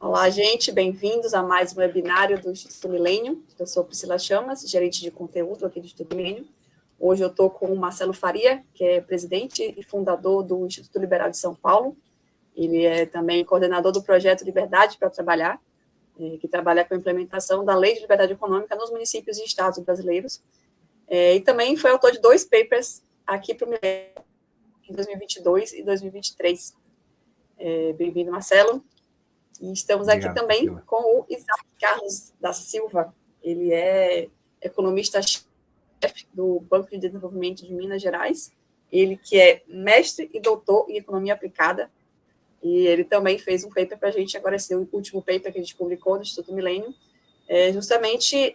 Olá, gente, bem-vindos a mais um webinário do Instituto Milênio. Eu sou Priscila Chamas, gerente de conteúdo aqui do Instituto Milênio. Hoje eu estou com o Marcelo Faria, que é presidente e fundador do Instituto Liberal de São Paulo. Ele é também coordenador do projeto Liberdade para Trabalhar, que trabalha com a implementação da Lei de Liberdade Econômica nos municípios e estados brasileiros. E também foi autor de 2 papers aqui para o Milênio, em 2022 e 2023. Bem-vindo, Marcelo. E estamos aqui também com o Isaac Carlos da Silva. Ele é economista-chefe do Banco de Desenvolvimento de Minas Gerais. Ele que é mestre e doutor em economia aplicada. E ele também fez um paper para a gente, agora esse é o último paper que a gente publicou no Instituto Milênio, justamente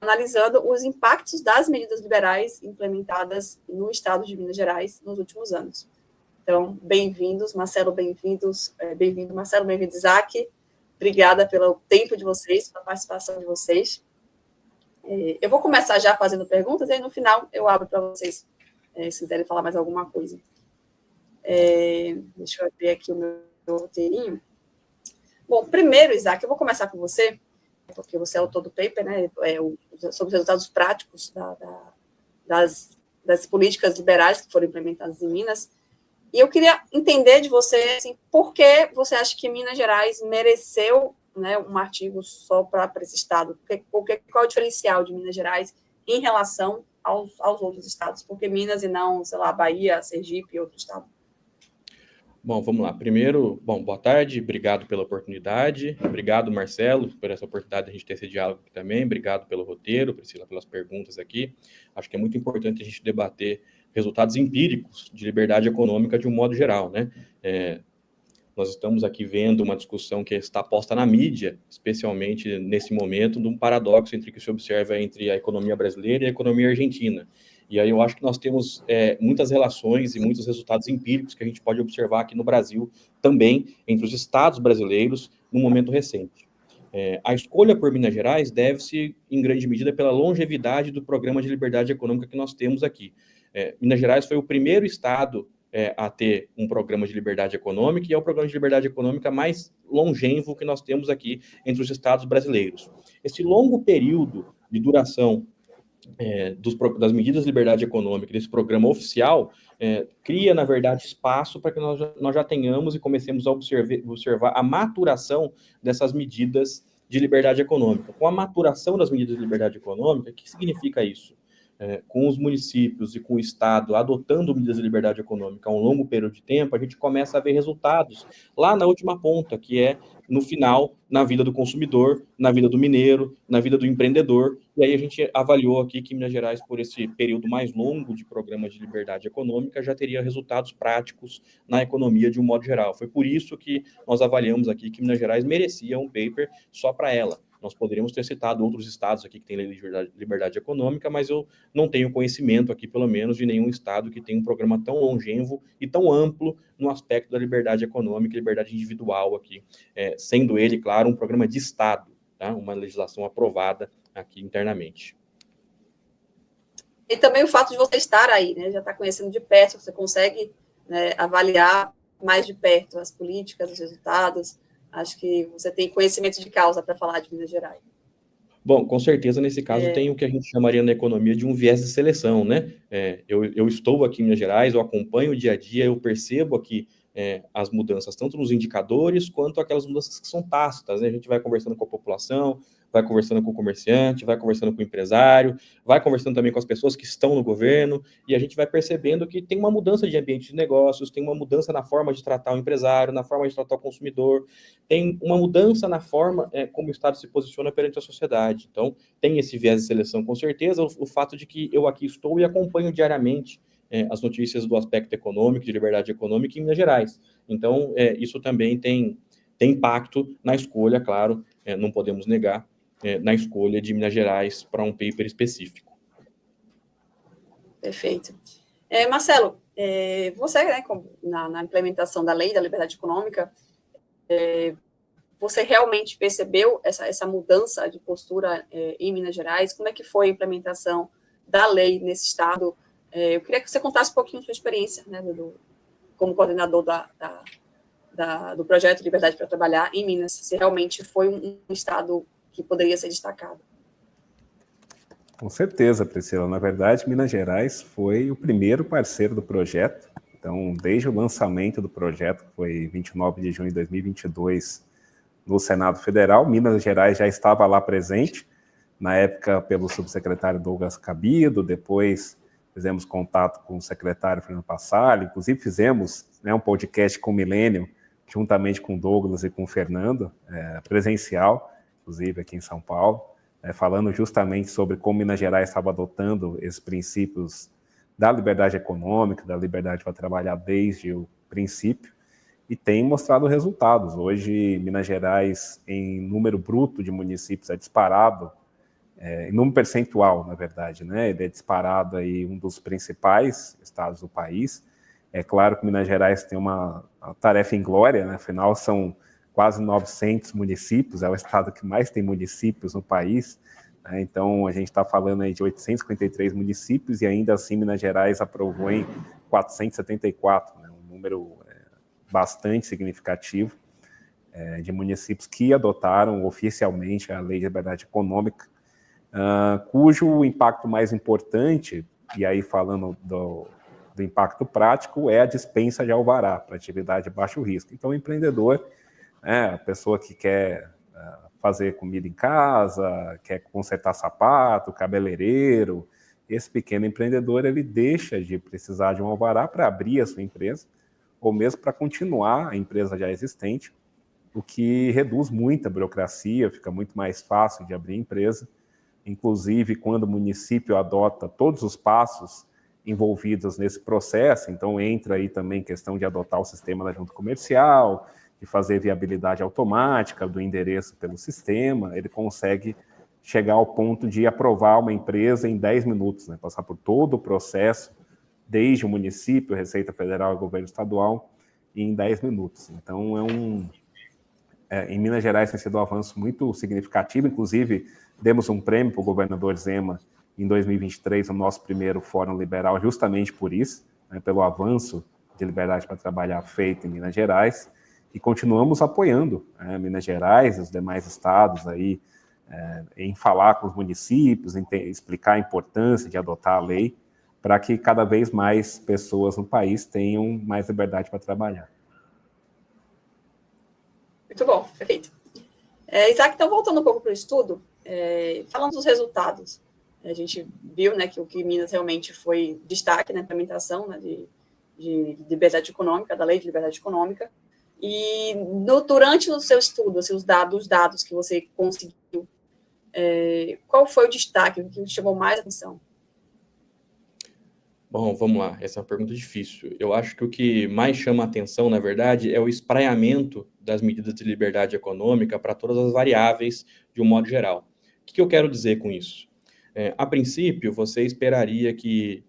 analisando os impactos das medidas liberais implementadas no estado de Minas Gerais nos últimos anos. Então, bem-vindos, Marcelo, bem-vindo, Marcelo, bem-vindo, Isaac. Obrigada pelo tempo de vocês, pela participação de vocês. Eu vou começar já fazendo perguntas, e aí no final eu abro para vocês, se quiserem falar mais alguma coisa. Deixa eu abrir aqui o meu roteirinho. Bom, primeiro, Isaac, eu vou começar com você, porque você é autor do paper, né, sobre os resultados práticos das políticas liberais que foram implementadas em Minas. E eu queria entender de você, assim, por que você acha que Minas Gerais mereceu, né, um artigo só para esse estado? Qual é o diferencial de Minas Gerais em relação aos outros estados? Por que Minas e não, sei lá, Bahia, Sergipe e outro estado? Bom, vamos lá. Primeiro, boa tarde, obrigado pela oportunidade, obrigado, Marcelo, por essa oportunidade de a gente ter esse diálogo aqui também, obrigado pelo roteiro, Priscila, pelas perguntas aqui. Acho que é muito importante a gente debater resultados empíricos de liberdade econômica de um modo geral, né? Nós estamos aqui vendo uma discussão que está posta na mídia, especialmente nesse momento, de um paradoxo entre que se observa entre a economia brasileira e a economia argentina. E aí eu acho que nós temos muitas relações e muitos resultados empíricos que a gente pode observar aqui no Brasil também, entre os estados brasileiros, no momento recente. A escolha por Minas Gerais deve-se, em grande medida, pela longevidade do programa de liberdade econômica que nós temos aqui. Minas Gerais foi o primeiro estado a ter um programa de liberdade econômica, e é o programa de liberdade econômica mais longevo que nós temos aqui entre os estados brasileiros. Esse longo período de duração das medidas de liberdade econômica, desse programa oficial, cria, na verdade, espaço para que nós já tenhamos e comecemos a observar a maturação dessas medidas de liberdade econômica. Com a maturação das medidas de liberdade econômica, o que significa isso? Com os municípios e com o Estado adotando medidas de liberdade econômica há um longo período de tempo, a gente começa a ver resultados lá na última ponta, que é no final, na vida do consumidor, na vida do mineiro, na vida do empreendedor. E aí a gente avaliou aqui que Minas Gerais, por esse período mais longo de programa de liberdade econômica, já teria resultados práticos na economia de um modo geral. Foi por isso que nós avaliamos aqui que Minas Gerais merecia um paper só para ela. Nós poderíamos ter citado outros estados aqui que têm lei de liberdade econômica, mas eu não tenho conhecimento aqui, pelo menos, de nenhum estado que tenha um programa tão longevo e tão amplo no aspecto da liberdade econômica e liberdade individual aqui, sendo ele, claro, um programa de estado, tá? Uma legislação aprovada aqui internamente. E também o fato de você estar aí, né, já estar conhecendo de perto, você consegue, né, avaliar mais de perto as políticas, os resultados. Acho que você tem conhecimento de causa para falar de Minas Gerais. Bom, com certeza, nesse caso, tem o que a gente chamaria na economia de um viés de seleção, né? Eu estou aqui em Minas Gerais, eu acompanho o dia a dia, eu percebo aqui as mudanças, tanto nos indicadores, quanto aquelas mudanças que são tácitas, né? A gente vai conversando com a população, vai conversando com o comerciante, vai conversando com o empresário, vai conversando também com as pessoas que estão no governo, e a gente vai percebendo que tem uma mudança de ambiente de negócios, tem uma mudança na forma de tratar o empresário, na forma de tratar o consumidor, tem uma mudança na forma como o Estado se posiciona perante a sociedade. Então, tem esse viés de seleção, com certeza, o fato de que eu aqui estou e acompanho diariamente as notícias do aspecto econômico, de liberdade econômica em Minas Gerais. Então, isso também tem impacto na escolha, claro, não podemos negar, na escolha de Minas Gerais para um paper específico. Perfeito. Marcelo, você, né, na implementação da lei da liberdade econômica, você realmente percebeu essa mudança de postura em Minas Gerais? Como é que foi a implementação da lei nesse estado? Eu queria que você contasse um pouquinho da sua experiência, né, como coordenador da do projeto Liberdade para Trabalhar em Minas, se realmente foi um estado que poderia ser destacado. Com certeza, Priscila. Na verdade, Minas Gerais foi o primeiro parceiro do projeto. Então, desde o lançamento do projeto, que foi 29 de junho de 2022, no Senado Federal, Minas Gerais já estava lá presente, na época pelo subsecretário Douglas Cabido, depois fizemos contato com o secretário Fernando Passalio, inclusive fizemos um podcast com o Milênio, juntamente com o Douglas e com o Fernando, presencial, inclusive aqui em São Paulo, falando justamente sobre como Minas Gerais estava adotando esses princípios da liberdade econômica, da liberdade para trabalhar desde o princípio, e tem mostrado resultados. Hoje, Minas Gerais, em número bruto de municípios, é disparado, em número percentual, na verdade, né? Ele é disparado aí um dos principais estados do país. É claro que Minas Gerais tem uma tarefa inglória, né? Afinal, são quase 900 municípios, é o estado que mais tem municípios no país, né? Então, a gente está falando aí de 853 municípios e ainda assim Minas Gerais aprovou em 474, né? Um número bastante significativo de municípios que adotaram oficialmente a Lei de Liberdade Econômica, cujo impacto mais importante, e aí falando do impacto prático, é a dispensa de alvará para atividade de baixo risco. Então, o empreendedor, a pessoa que quer fazer comida em casa, quer consertar sapato, cabeleireiro, esse pequeno empreendedor, ele deixa de precisar de um alvará para abrir a sua empresa, ou mesmo para continuar a empresa já existente, o que reduz muita burocracia, fica muito mais fácil de abrir empresa. Inclusive, quando o município adota todos os passos envolvidos nesse processo, então entra aí também questão de adotar o sistema da junta comercial, de fazer viabilidade automática do endereço pelo sistema, ele consegue chegar ao ponto de aprovar uma empresa em 10 minutos, né? Passar por todo o processo, desde o município, Receita Federal e Governo Estadual, em 10 minutos. Então, em Minas Gerais tem sido um avanço muito significativo, inclusive demos um prêmio para o governador Zema em 2023, no nosso primeiro Fórum Liberal, justamente por isso, né, pelo avanço de liberdade para trabalhar feito em Minas Gerais, e continuamos apoiando Minas Gerais e os demais estados aí, em falar com os municípios, em explicar a importância de adotar a lei, para que cada vez mais pessoas no país tenham mais liberdade para trabalhar. Muito bom, perfeito. Isaac, então, voltando um pouco para o estudo, falando dos resultados, a gente viu, né, que o que Minas realmente foi destaque na implementação, né, de liberdade econômica, da lei de liberdade econômica, e durante o seu estudo, assim, os dados que você conseguiu, qual foi o destaque, o que chamou mais atenção? Bom, vamos lá. Essa é uma pergunta difícil. Eu acho que o que mais chama a atenção, na verdade, é o espraiamento das medidas de liberdade econômica para todas as variáveis de um modo geral. O que eu quero dizer com isso? A princípio, você esperaria que,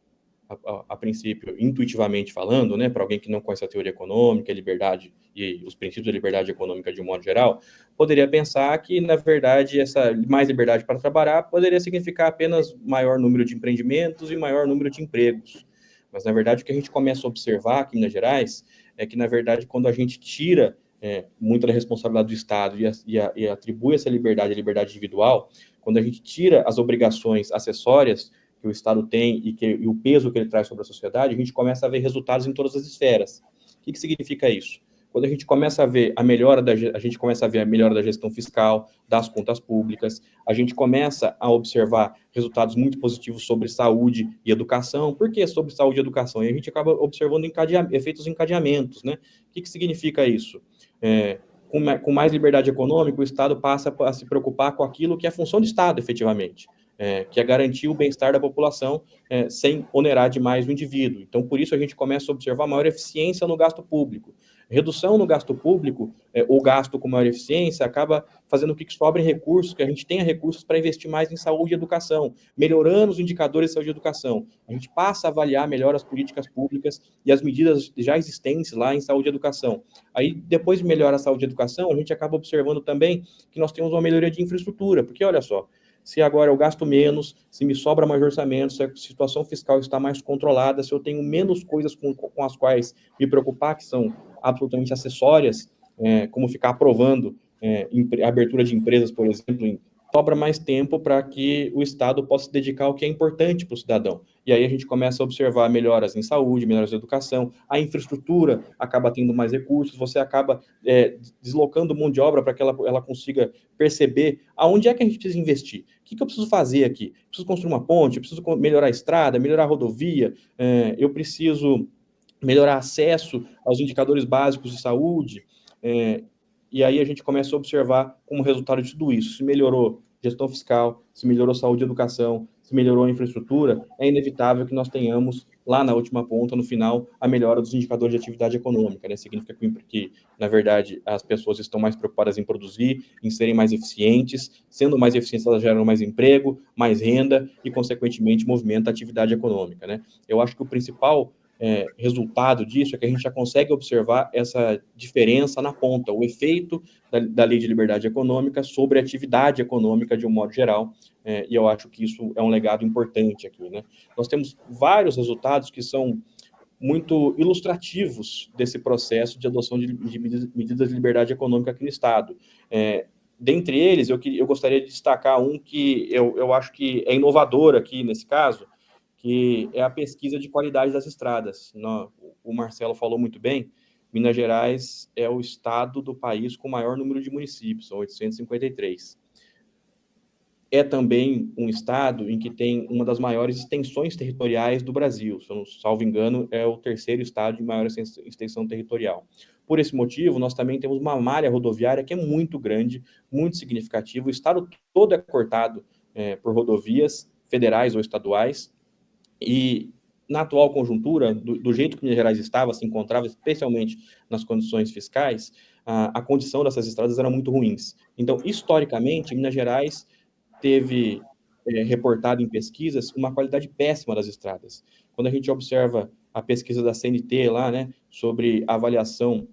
a princípio, intuitivamente falando, né, para alguém que não conhece a teoria econômica, a liberdade e os princípios da liberdade econômica de um modo geral, poderia pensar que, na verdade, essa mais liberdade para trabalhar poderia significar apenas maior número de empreendimentos e maior número de empregos. Mas, na verdade, o que a gente começa a observar aqui em Minas Gerais é que, na verdade, quando a gente tira muito da responsabilidade do Estado e atribui essa liberdade, a liberdade individual, quando a gente tira as obrigações acessórias que o Estado tem e o peso que ele traz sobre a sociedade, a gente começa a ver resultados em todas as esferas. O que significa isso? Quando a gente começa a ver a melhora da gestão fiscal, das contas públicas, a gente começa a observar resultados muito positivos sobre saúde e educação. Por que sobre saúde e educação? E a gente acaba observando efeitos encadeamentos, né? O que significa isso? Com mais liberdade econômica, o Estado passa a se preocupar com aquilo que é função do Estado, efetivamente, que é garantir o bem-estar da população sem onerar demais o indivíduo. Então, por isso, a gente começa a observar maior eficiência no gasto público. Redução no gasto público, ou gasto com maior eficiência, acaba fazendo com que sobrem recursos, que a gente tenha recursos para investir mais em saúde e educação, melhorando os indicadores de saúde e educação. A gente passa a avaliar melhor as políticas públicas e as medidas já existentes lá em saúde e educação. Aí, depois de melhorar a saúde e educação, a gente acaba observando também que nós temos uma melhoria de infraestrutura, porque, olha só, se agora eu gasto menos, se me sobra mais orçamento, se a situação fiscal está mais controlada, se eu tenho menos coisas com as quais me preocupar, que são absolutamente acessórias, como ficar aprovando a abertura de empresas, por exemplo, sobra mais tempo para que o Estado possa se dedicar ao que é importante para o cidadão. E aí a gente começa a observar melhoras em saúde, melhoras em educação, a infraestrutura acaba tendo mais recursos, você acaba deslocando mão de obra para que ela consiga perceber aonde é que a gente precisa investir. O que eu preciso fazer aqui? Preciso construir uma ponte, preciso melhorar a estrada, melhorar a rodovia, eu preciso melhorar acesso aos indicadores básicos de saúde, e aí a gente começa a observar como resultado de tudo isso, se melhorou gestão fiscal, se melhorou saúde e educação, se melhorou a infraestrutura, é inevitável que nós tenhamos lá na última ponta, no final, a melhora dos indicadores de atividade econômica, né? Significa que, na verdade, as pessoas estão mais preocupadas em produzir, em serem mais eficientes, sendo mais eficientes, elas geram mais emprego, mais renda e, consequentemente, movimenta a atividade econômica, né? Eu acho que o principal resultado disso é que a gente já consegue observar essa diferença na ponta, o efeito da Lei de Liberdade Econômica sobre a atividade econômica de um modo geral, e eu acho que isso é um legado importante aqui, né? Nós temos vários resultados que são muito ilustrativos desse processo de adoção de medidas de liberdade econômica aqui no Estado. Dentre eles, eu gostaria de destacar um que eu acho que é inovador aqui nesse caso, que é a pesquisa de qualidade das estradas. O Marcelo falou muito bem, Minas Gerais é o estado do país com o maior número de municípios, são 853. É também um estado em que tem uma das maiores extensões territoriais do Brasil, se eu não salvo engano, é o terceiro estado de maior extensão territorial. Por esse motivo, nós também temos uma malha rodoviária que é muito grande, muito significativa, o estado todo é cortado por rodovias federais ou estaduais, e na atual conjuntura, do jeito que Minas Gerais estava, se encontrava, especialmente nas condições fiscais, a condição dessas estradas era muito ruins. Então, historicamente, Minas Gerais teve reportado em pesquisas uma qualidade péssima das estradas. Quando a gente observa a pesquisa da CNT lá, né, sobre a avaliação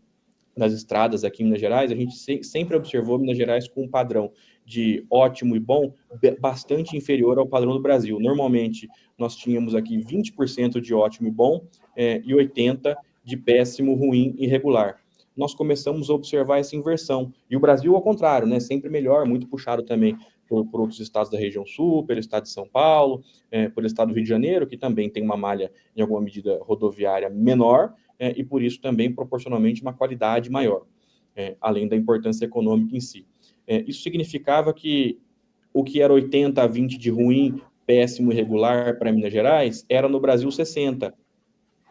das estradas aqui em Minas Gerais, a gente sempre observou Minas Gerais com um padrão de ótimo e bom bastante inferior ao padrão do Brasil. Normalmente, nós tínhamos aqui 20% de ótimo e bom e 80% de péssimo, ruim e regular. Nós começamos a observar essa inversão. E o Brasil, ao contrário, né, sempre melhor, muito puxado também por outros estados da região sul, pelo estado de São Paulo, pelo estado do Rio de Janeiro, que também tem uma malha, em alguma medida, rodoviária menor, e por isso também proporcionalmente uma qualidade maior, além da importância econômica em si. Isso significava que o que era 80 a 20 de ruim, péssimo e regular para Minas Gerais, era no Brasil 60.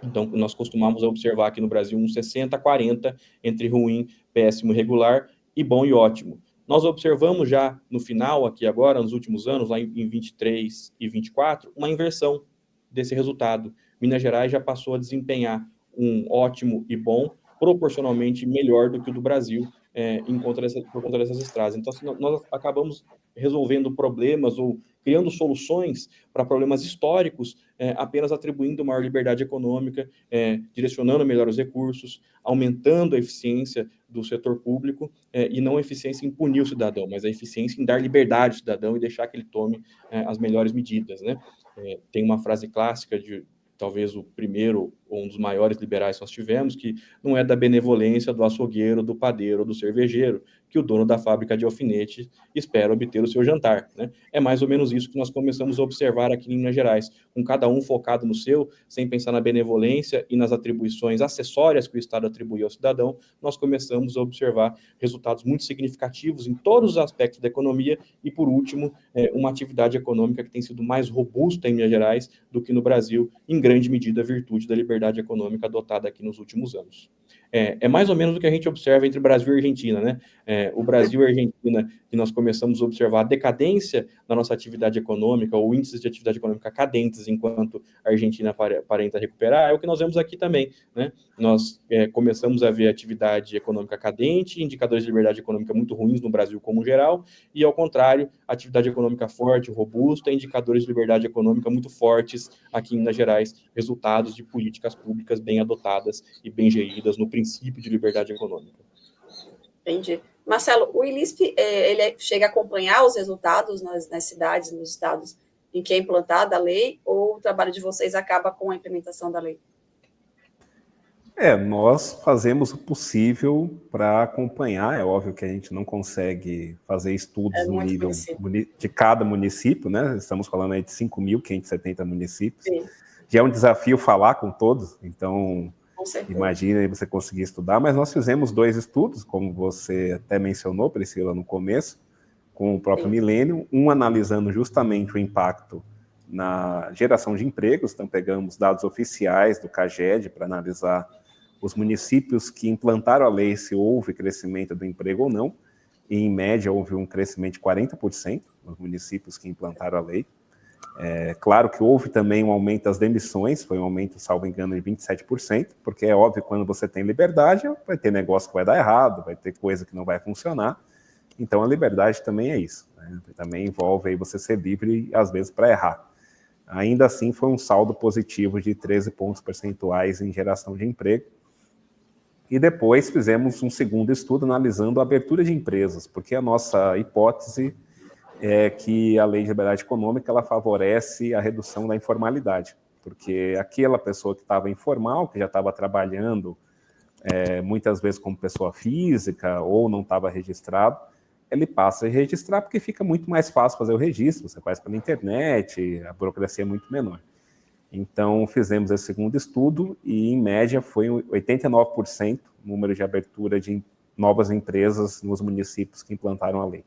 Então, nós costumamos observar aqui no Brasil um 60 a 40 entre ruim, péssimo e regular, e bom e ótimo. Nós observamos já no final, aqui agora, nos últimos anos, lá em 23 e 24, uma inversão desse resultado. Minas Gerais já passou a desempenhar um ótimo e bom, proporcionalmente melhor do que o do Brasil, por conta dessas estradas. Então, assim, nós acabamos resolvendo problemas ou criando soluções para problemas históricos, apenas atribuindo maior liberdade econômica, direcionando melhor os recursos, aumentando a eficiência do setor público, e não a eficiência em punir o cidadão, mas a eficiência em dar liberdade ao cidadão e deixar que ele tome as melhores medidas, né? Tem uma frase clássica de talvez o primeiro ou um dos maiores liberais que nós tivemos, que não é da benevolência do açougueiro, do padeiro ou do cervejeiro que o dono da fábrica de alfinete espera obter o seu jantar, né? É mais ou menos isso que nós começamos a observar aqui em Minas Gerais, com cada um focado no seu, sem pensar na benevolência e nas atribuições acessórias que o Estado atribui ao cidadão, nós começamos a observar resultados muito significativos em todos os aspectos da economia e, por último, uma atividade econômica que tem sido mais robusta em Minas Gerais do que no Brasil, em grande medida, virtude da liberdade econômica adotada aqui nos últimos anos. É mais ou menos o que a gente observa entre Brasil e Argentina, né? O Brasil e a Argentina, que nós começamos a observar a decadência da nossa atividade econômica, ou índices de atividade econômica cadentes, enquanto a Argentina aparenta recuperar, é o que nós vemos aqui também, né? Nós começamos a ver atividade econômica cadente, indicadores de liberdade econômica muito ruins no Brasil como geral, e ao contrário, atividade econômica forte, robusta, indicadores de liberdade econômica muito fortes aqui em Minas Gerais, resultados de políticas públicas bem adotadas e bem geridas no princípio de liberdade econômica. Entendi. Marcelo, o ILISP, ele chega a acompanhar os resultados nas cidades, nos estados em que é implantada a lei, ou o trabalho de vocês acaba com a implementação da lei? Nós fazemos o possível para acompanhar. É óbvio que a gente não consegue fazer estudos no nível de cada município, né? Estamos falando aí de 5.570 municípios. Sim. Já é um desafio falar com todos, então imagina aí você conseguir estudar, mas nós fizemos 2 estudos, como você até mencionou, Priscila, no começo, com o próprio Millennium, um analisando justamente o impacto na geração de empregos. Então pegamos dados oficiais do CAGED para analisar os municípios que implantaram a lei, se houve crescimento do emprego ou não, e em média houve um crescimento de 40% nos municípios que implantaram a lei. Claro que houve também um aumento das demissões, foi um aumento, salvo engano, de 27%, porque é óbvio que quando você tem liberdade, vai ter negócio que vai dar errado, vai ter coisa que não vai funcionar, então a liberdade também é isso, né? Também envolve aí você ser livre, às vezes, para errar. Ainda assim, foi um saldo positivo de 13 pontos percentuais em geração de emprego. E depois fizemos um segundo estudo analisando a abertura de empresas, porque a nossa hipótese é que a lei de liberdade econômica ela favorece a redução da informalidade, porque aquela pessoa que estava informal, que já estava trabalhando muitas vezes como pessoa física ou não estava registrado, ele passa a registrar porque fica muito mais fácil fazer o registro, você faz pela internet, a burocracia é muito menor. Então, fizemos esse segundo estudo e, em média, foi 89% o número de abertura de novas empresas nos municípios que implantaram a lei.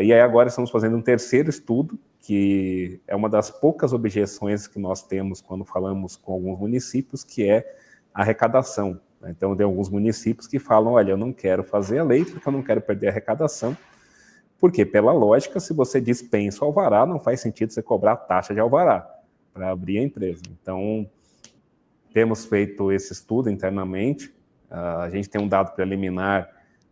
E aí agora estamos fazendo um terceiro estudo, que é uma das poucas objeções que nós temos quando falamos com alguns municípios, que é a arrecadação. Então, tem alguns municípios que falam, olha, eu não quero fazer a lei porque eu não quero perder a arrecadação, porque, pela lógica, se você dispensa o alvará, não faz sentido você cobrar a taxa de alvará para abrir a empresa. Então, temos feito esse estudo internamente, a gente tem um dado preliminar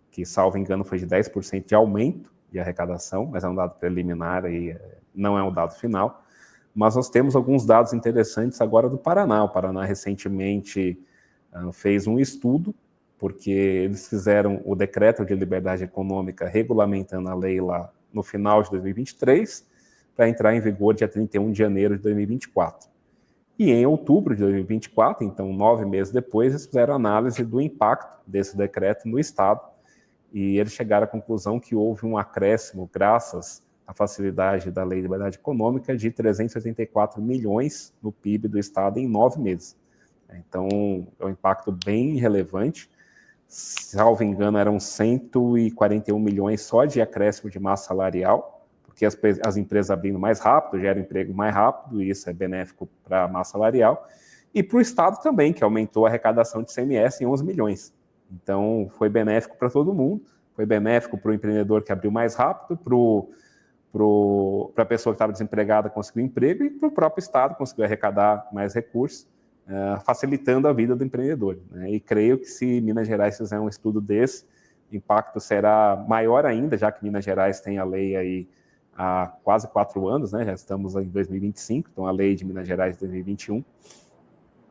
que, salvo engano, foi de 10% de aumento de arrecadação, mas é um dado preliminar e não é um dado final. Mas nós temos alguns dados interessantes agora do Paraná. O Paraná recentemente fez um estudo, porque eles fizeram o decreto de liberdade econômica regulamentando a lei lá no final de 2023, para entrar em vigor dia 31 de janeiro de 2024. E em outubro de 2024, então 9 meses depois, eles fizeram análise do impacto desse decreto no Estado, e eles chegaram à conclusão que houve um acréscimo, graças à facilidade da Lei de Liberdade Econômica, de 384 milhões no PIB do Estado em 9 meses. Então, é um impacto bem relevante. Salvo engano, eram 141 milhões só de acréscimo de massa salarial, porque as empresas abrindo mais rápido, geram emprego mais rápido, e isso é benéfico para a massa salarial. E para o Estado também, que aumentou a arrecadação de ICMS em 11 milhões. Então, foi benéfico para todo mundo, foi benéfico para o empreendedor que abriu mais rápido, para a pessoa que estava desempregada conseguir um emprego e para o próprio Estado conseguir arrecadar mais recursos, facilitando a vida do empreendedor, né? E creio que se Minas Gerais fizer um estudo desse, o impacto será maior ainda, já que Minas Gerais tem a lei aí há quase 4 anos, né? Já estamos em 2025, então a lei de Minas Gerais de 2021.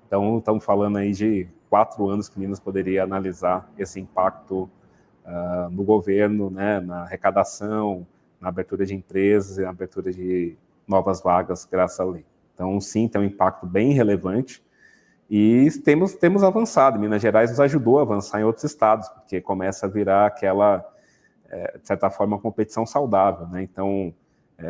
Então, estamos falando aí de 4 anos que Minas poderia analisar esse impacto no governo, né, na arrecadação, na abertura de empresas e na abertura de novas vagas graças à lei. Então, sim, tem um impacto bem relevante e temos avançado. Minas Gerais nos ajudou a avançar em outros estados, porque começa a virar aquela, de certa forma, competição saudável, né? Então,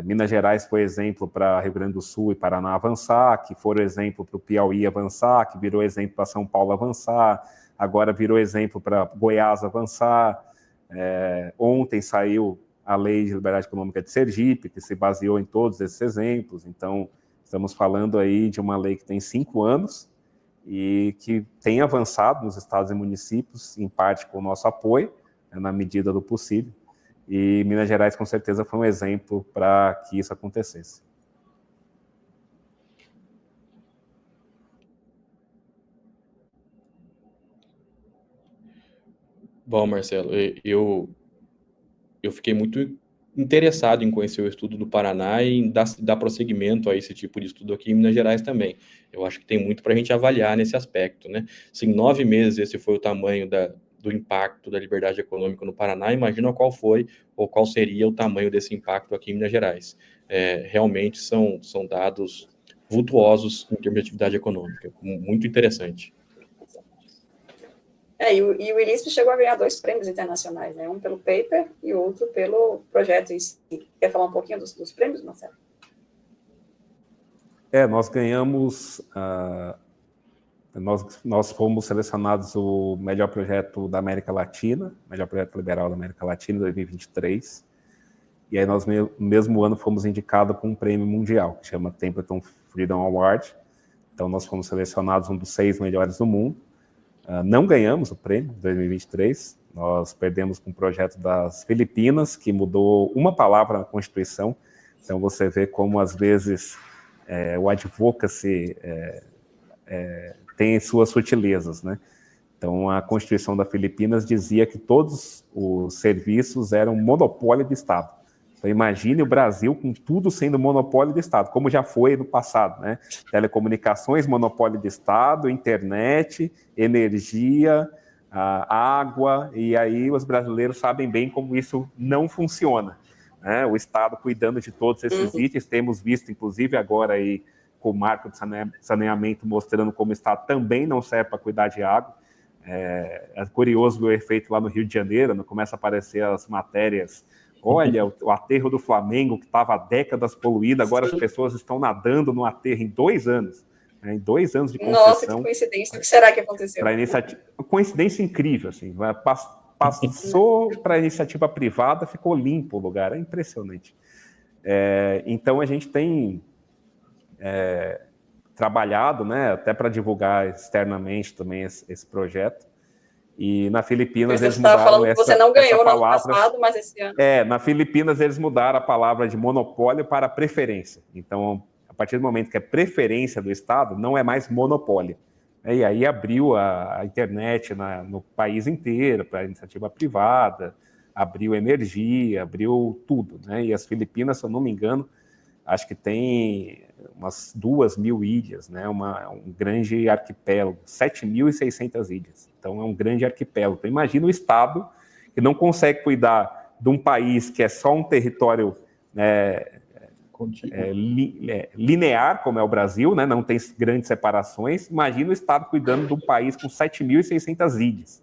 Minas Gerais foi exemplo para Rio Grande do Sul e Paraná avançar, que foram exemplo para o Piauí avançar, que virou exemplo para São Paulo avançar, agora virou exemplo para Goiás avançar. Ontem saiu a Lei de Liberdade Econômica de Sergipe, que se baseou em todos esses exemplos. Então, estamos falando aí de uma lei que tem 5 anos e que tem avançado nos estados e municípios, em parte com o nosso apoio, na medida do possível. E Minas Gerais, com certeza, foi um exemplo para que isso acontecesse. Bom, Marcelo, eu fiquei muito interessado em conhecer o estudo do Paraná e em dar prosseguimento a esse tipo de estudo aqui em Minas Gerais também. Eu acho que tem muito para a gente avaliar nesse aspecto, né? Se em 9 meses esse foi o tamanho do impacto da liberdade econômica no Paraná, imagina qual foi ou qual seria o tamanho desse impacto aqui em Minas Gerais. Realmente são dados vultuosos em termos de atividade econômica, muito interessante. E o ILISP chegou a ganhar 2 prêmios internacionais, né? Um pelo paper e outro pelo projeto em si. Quer falar um pouquinho dos prêmios, Marcelo? Nós ganhamos, nós fomos selecionados o melhor projeto da América Latina, melhor projeto liberal da América Latina em 2023, e aí nós no mesmo ano fomos indicados para um prêmio mundial, que chama Templeton Freedom Award. Então nós fomos selecionados um dos 6 melhores do mundo. Não ganhamos o prêmio em 2023, nós perdemos com um projeto das Filipinas, que mudou uma palavra na Constituição. Então você vê como às vezes o advocacy tem suas sutilezas, né? Então a Constituição da Filipinas dizia que todos os serviços eram monopólio do Estado. Então imagine o Brasil com tudo sendo monopólio do Estado, como já foi no passado, né? Telecomunicações, monopólio do Estado, internet, energia, água, e aí os brasileiros sabem bem como isso não funciona, né? O Estado cuidando de todos esses itens, temos visto, inclusive, agora aí com o marco de saneamento mostrando como o Estado também não serve para cuidar de água. É curioso ver o efeito lá no Rio de Janeiro, né? Começa a aparecer as matérias. Olha, o aterro do Flamengo, que estava há décadas poluído, agora as pessoas estão nadando no aterro em 2 anos. Né, em 2 anos de concessão. Nossa, que coincidência. O que será que aconteceu? Coincidência incrível, assim. Passou para a iniciativa privada, ficou limpo o lugar. É impressionante. Então, a gente tem trabalhado, né, até para divulgar externamente também esse projeto. E na Filipinas eles mudaram falando que você não ganhou essa no ano palavra, passado, mas esse ano. na Filipinas eles mudaram a palavra de monopólio para preferência. Então, a partir do momento que é preferência do Estado, não é mais monopólio. E aí abriu a internet no país inteiro para a iniciativa privada, abriu energia, abriu tudo, né? E as Filipinas, se eu não me engano, acho que tem umas 2.000 ilhas, né? Um grande arquipélago, 7.600 ilhas. Então, é um grande arquipélago. Então, imagina o Estado que não consegue cuidar de um país que é só um território linear, como é o Brasil, né? Não tem grandes separações. Imagina o Estado cuidando de um país com 7.600 ilhas,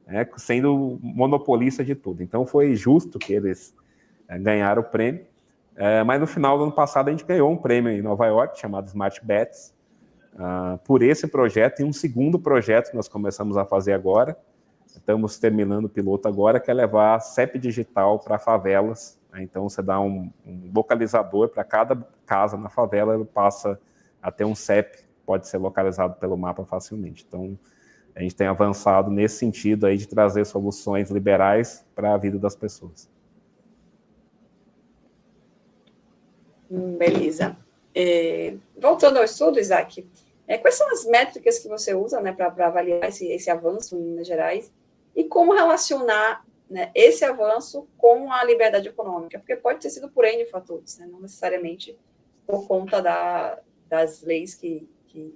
né? Sendo monopolista de tudo. Então, foi justo que eles ganharam o prêmio. Mas no final do ano passado a gente ganhou um prêmio em Nova York, chamado Smart Bets, por esse projeto e um segundo projeto que nós começamos a fazer agora. Estamos terminando o piloto agora, que é levar CEP digital para favelas. Então você dá um localizador para cada casa na favela, ele passa a ter um CEP, pode ser localizado pelo mapa facilmente. Então a gente tem avançado nesse sentido aí de trazer soluções liberais para a vida das pessoas. Beleza. Voltando ao estudo, Isaac, quais são as métricas que você usa, né, para avaliar esse avanço em Minas Gerais e como relacionar, né, esse avanço com a liberdade econômica? Porque pode ter sido por N fatores, né, não necessariamente por conta das leis que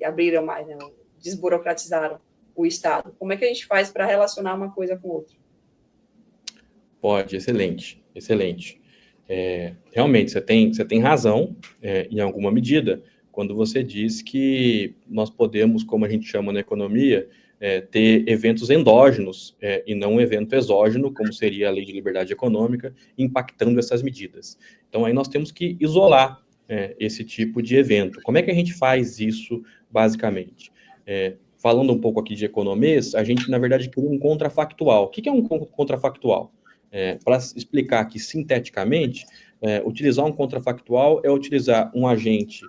abriram mais, né, desburocratizaram o Estado. Como é que a gente faz para relacionar uma coisa com outra? Pode, excelente, excelente. Realmente, você tem razão, em alguma medida, quando você diz que nós podemos, como a gente chama na economia, ter eventos endógenos e não um evento exógeno, como seria a lei de liberdade econômica, impactando essas medidas. Então, aí nós temos que isolar esse tipo de evento. Como é que a gente faz isso, basicamente? Falando um pouco aqui de economês, a gente, na verdade, cria um contrafactual. O que é um contrafactual? Para explicar aqui sinteticamente, utilizar um contrafactual é utilizar um agente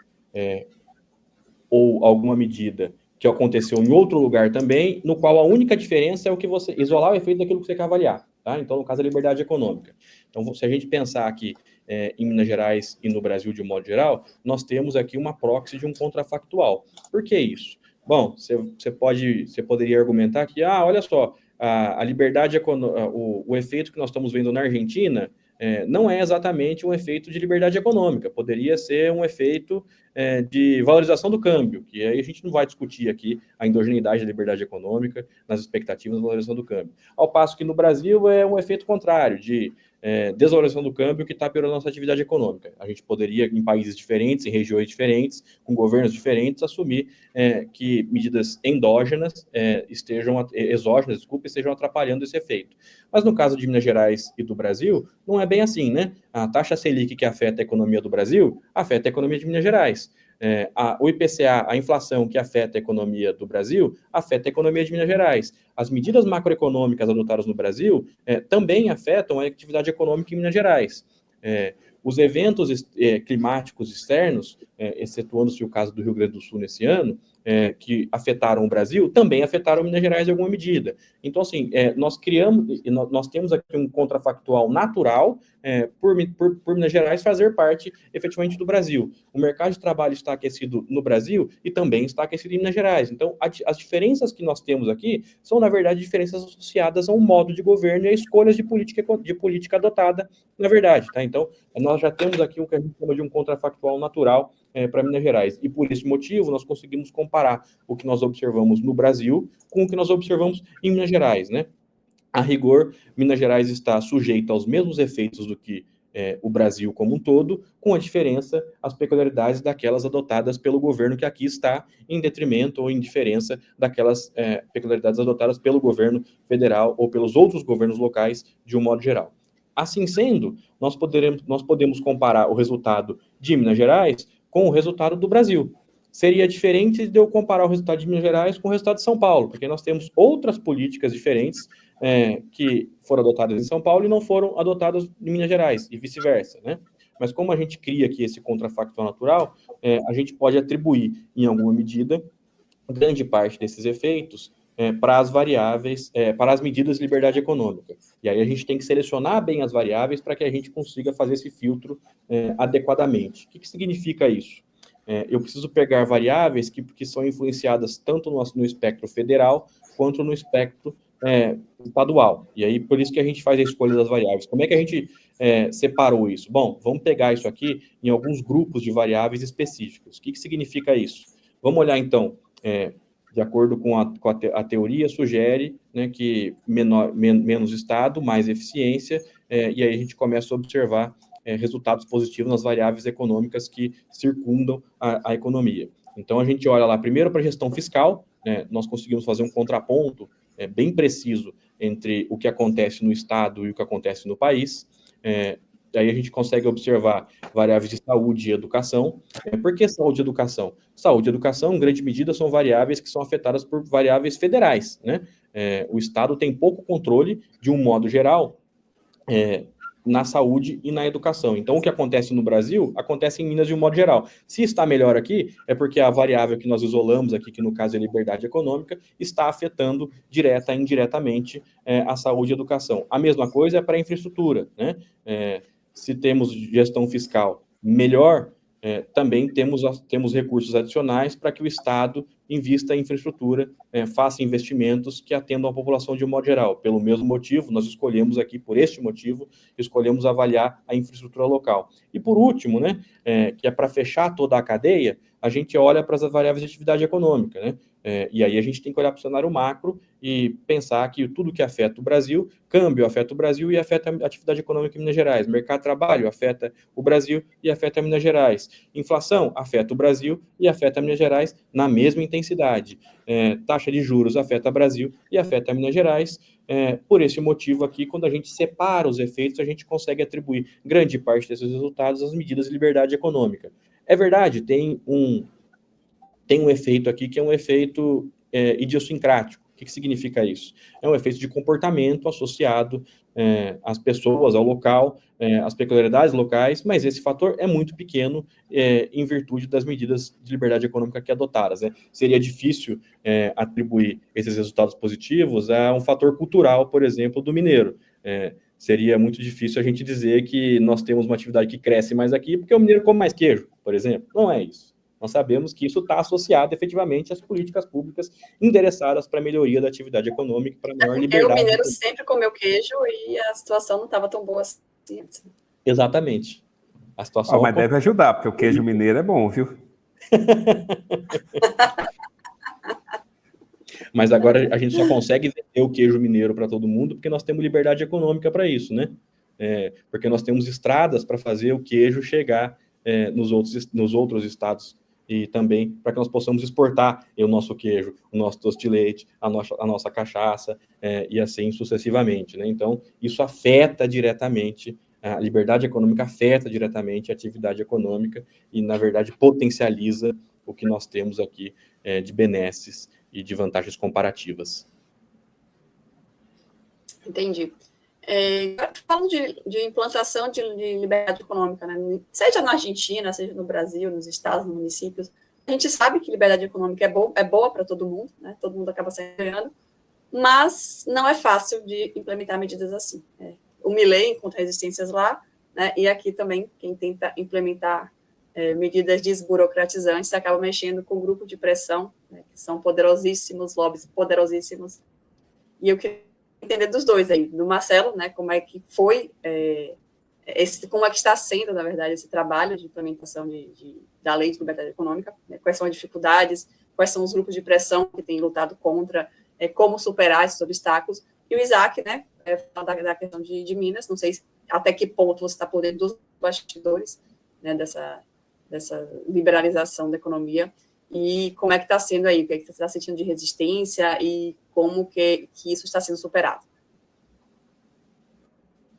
ou alguma medida que aconteceu em outro lugar também, no qual a única diferença é o que você isolar o efeito daquilo que você quer avaliar. Tá? Então, no caso, a liberdade econômica. Então, se a gente pensar aqui em Minas Gerais e no Brasil de um modo geral, nós temos aqui uma proxy de um contrafactual. Por que isso? Bom, você poderia argumentar que, olha só, a liberdade econômica, o efeito que nós estamos vendo na Argentina não é exatamente um efeito de liberdade econômica, poderia ser um efeito de valorização do câmbio, que aí a gente não vai discutir aqui a endogeneidade da liberdade econômica nas expectativas da valorização do câmbio. Ao passo que no Brasil é um efeito contrário, de desvalorização do câmbio que está piorando a nossa atividade econômica. A gente poderia, em países diferentes, em regiões diferentes, com governos diferentes, assumir que medidas endógenas exógenas, estejam atrapalhando esse efeito. Mas no caso de Minas Gerais e do Brasil, não é bem assim, né? A taxa Selic que afeta a economia do Brasil, afeta a economia de Minas Gerais. O IPCA, a inflação que afeta a economia do Brasil, afeta a economia de Minas Gerais. As medidas macroeconômicas adotadas no Brasil também afetam a atividade econômica em Minas Gerais. Os eventos climáticos externos, excetuando-se o caso do Rio Grande do Sul nesse ano, que afetaram o Brasil, também afetaram Minas Gerais em alguma medida. Então, assim, nós temos aqui um contrafactual natural por Minas Gerais fazer parte, efetivamente, do Brasil. O mercado de trabalho está aquecido no Brasil e também está aquecido em Minas Gerais. Então, as diferenças que nós temos aqui são, na verdade, diferenças associadas a um modo de governo e a escolhas de política adotada, na verdade, tá? Então, nós já temos aqui o que a gente chama de um contrafactual natural para Minas Gerais. E por esse motivo, nós conseguimos comparar o que nós observamos no Brasil com o que nós observamos em Minas Gerais, né? A rigor, Minas Gerais está sujeita aos mesmos efeitos do que o Brasil como um todo, com a diferença, as peculiaridades daquelas adotadas pelo governo que aqui está, em detrimento ou em diferença daquelas peculiaridades adotadas pelo governo federal ou pelos outros governos locais, de um modo geral. Assim sendo, nós podemos comparar o resultado de Minas Gerais com o resultado do Brasil. Seria diferente de eu comparar o resultado de Minas Gerais com o resultado de São Paulo, porque nós temos outras políticas diferentes que foram adotadas em São Paulo e não foram adotadas em Minas Gerais, e vice-versa, né? Mas como a gente cria aqui esse contrafactual natural, a gente pode atribuir, em alguma medida, grande parte desses efeitos para as variáveis, para as medidas de liberdade econômica. E aí a gente tem que selecionar bem as variáveis para que a gente consiga fazer esse filtro adequadamente. O que significa isso? Eu preciso pegar variáveis que são influenciadas tanto no espectro federal quanto no espectro estadual. E aí, por isso que a gente faz a escolha das variáveis. Como é que a gente separou isso? Bom, vamos pegar isso aqui em alguns grupos de variáveis específicos. O que significa isso? Vamos olhar, então, de acordo com a teoria, sugere, né, que menos Estado, mais eficiência, e aí a gente começa a observar resultados positivos nas variáveis econômicas que circundam a economia. Então, a gente olha lá primeiro para a gestão fiscal, né, nós conseguimos fazer um contraponto bem preciso entre o que acontece no Estado e o que acontece no país. Aí a gente consegue observar variáveis de saúde e educação. Por que saúde e educação? Saúde e educação, em grande medida, são variáveis que são afetadas por variáveis federais, né? O Estado tem pouco controle, de um modo geral, na saúde e na educação. Então, o que acontece no Brasil, acontece em Minas de um modo geral. Se está melhor aqui, é porque a variável que nós isolamos aqui, que no caso é liberdade econômica, está afetando direta e indiretamente a saúde e a educação. A mesma coisa é para a infraestrutura, né? Se temos gestão fiscal melhor, também temos recursos adicionais para que o Estado invista em infraestrutura, faça investimentos que atendam a população de um modo geral. Pelo mesmo motivo, nós escolhemos aqui, por este motivo, escolhemos avaliar a infraestrutura local. E por último, né, que é para fechar toda a cadeia, a gente olha para as variáveis de atividade econômica, né? E aí a gente tem que olhar para o cenário macro e pensar que tudo que afeta o Brasil, câmbio afeta o Brasil e afeta a atividade econômica em Minas Gerais. Mercado de trabalho afeta o Brasil e afeta Minas Gerais. Inflação afeta o Brasil e afeta Minas Gerais na mesma intensidade. Taxa de juros afeta o Brasil e afeta Minas Gerais. Por esse motivo aqui, quando a gente separa os efeitos, a gente consegue atribuir grande parte desses resultados às medidas de liberdade econômica. É verdade, tem um efeito aqui que é um efeito idiosincrático. O que significa isso? É um efeito de comportamento associado às pessoas, ao local, às peculiaridades locais, mas esse fator é muito pequeno em virtude das medidas de liberdade econômica aqui adotadas, né? Seria difícil atribuir esses resultados positivos a um fator cultural, por exemplo, do mineiro. Seria muito difícil a gente dizer que nós temos uma atividade que cresce mais aqui porque o mineiro come mais queijo, por exemplo. Não é isso. Nós sabemos que isso está associado efetivamente às políticas públicas endereçadas para a melhoria da atividade econômica, para a maior liberdade. O mineiro sempre comeu queijo e a situação não estava tão boa assim. antes. Exatamente. A situação mas deve ajudar, porque o queijo mineiro é bom, viu? Mas agora a gente só consegue vender o queijo mineiro para todo mundo porque nós temos liberdade econômica para isso, né? Porque nós temos estradas para fazer o queijo chegar nos outros estados e também para que nós possamos exportar o nosso queijo, o nosso doce de leite, a nossa cachaça e assim sucessivamente, né? Então, isso afeta diretamente, a liberdade econômica afeta diretamente a atividade econômica e, na verdade, potencializa o que nós temos aqui de benesses e de vantagens comparativas. Entendi. Falando de implantação de liberdade econômica, né? Seja na Argentina, seja no Brasil, nos estados, nos municípios, a gente sabe que liberdade econômica é boa para todo mundo, né? Todo mundo acaba saindo ganhando, mas não é fácil de implementar medidas assim. O Milei encontra resistências lá, né? E aqui também, quem tenta implementar medidas desburocratizantes acaba mexendo com um grupo de pressão, né? Que são poderosíssimos, lobbies poderosíssimos. E eu queria entender dos dois aí, do Marcelo, né, como é que foi, como é que está sendo, na verdade, esse trabalho de implementação da lei de liberdade econômica, né, quais são as dificuldades, quais são os grupos de pressão que têm lutado contra, como superar esses obstáculos, e o Isaac, né, da questão de Minas, não sei até que ponto você está por dentro dos bastidores, né, dessa liberalização da economia, e como é que está sendo aí, o que é que você está sentindo de resistência e como que isso está sendo superado.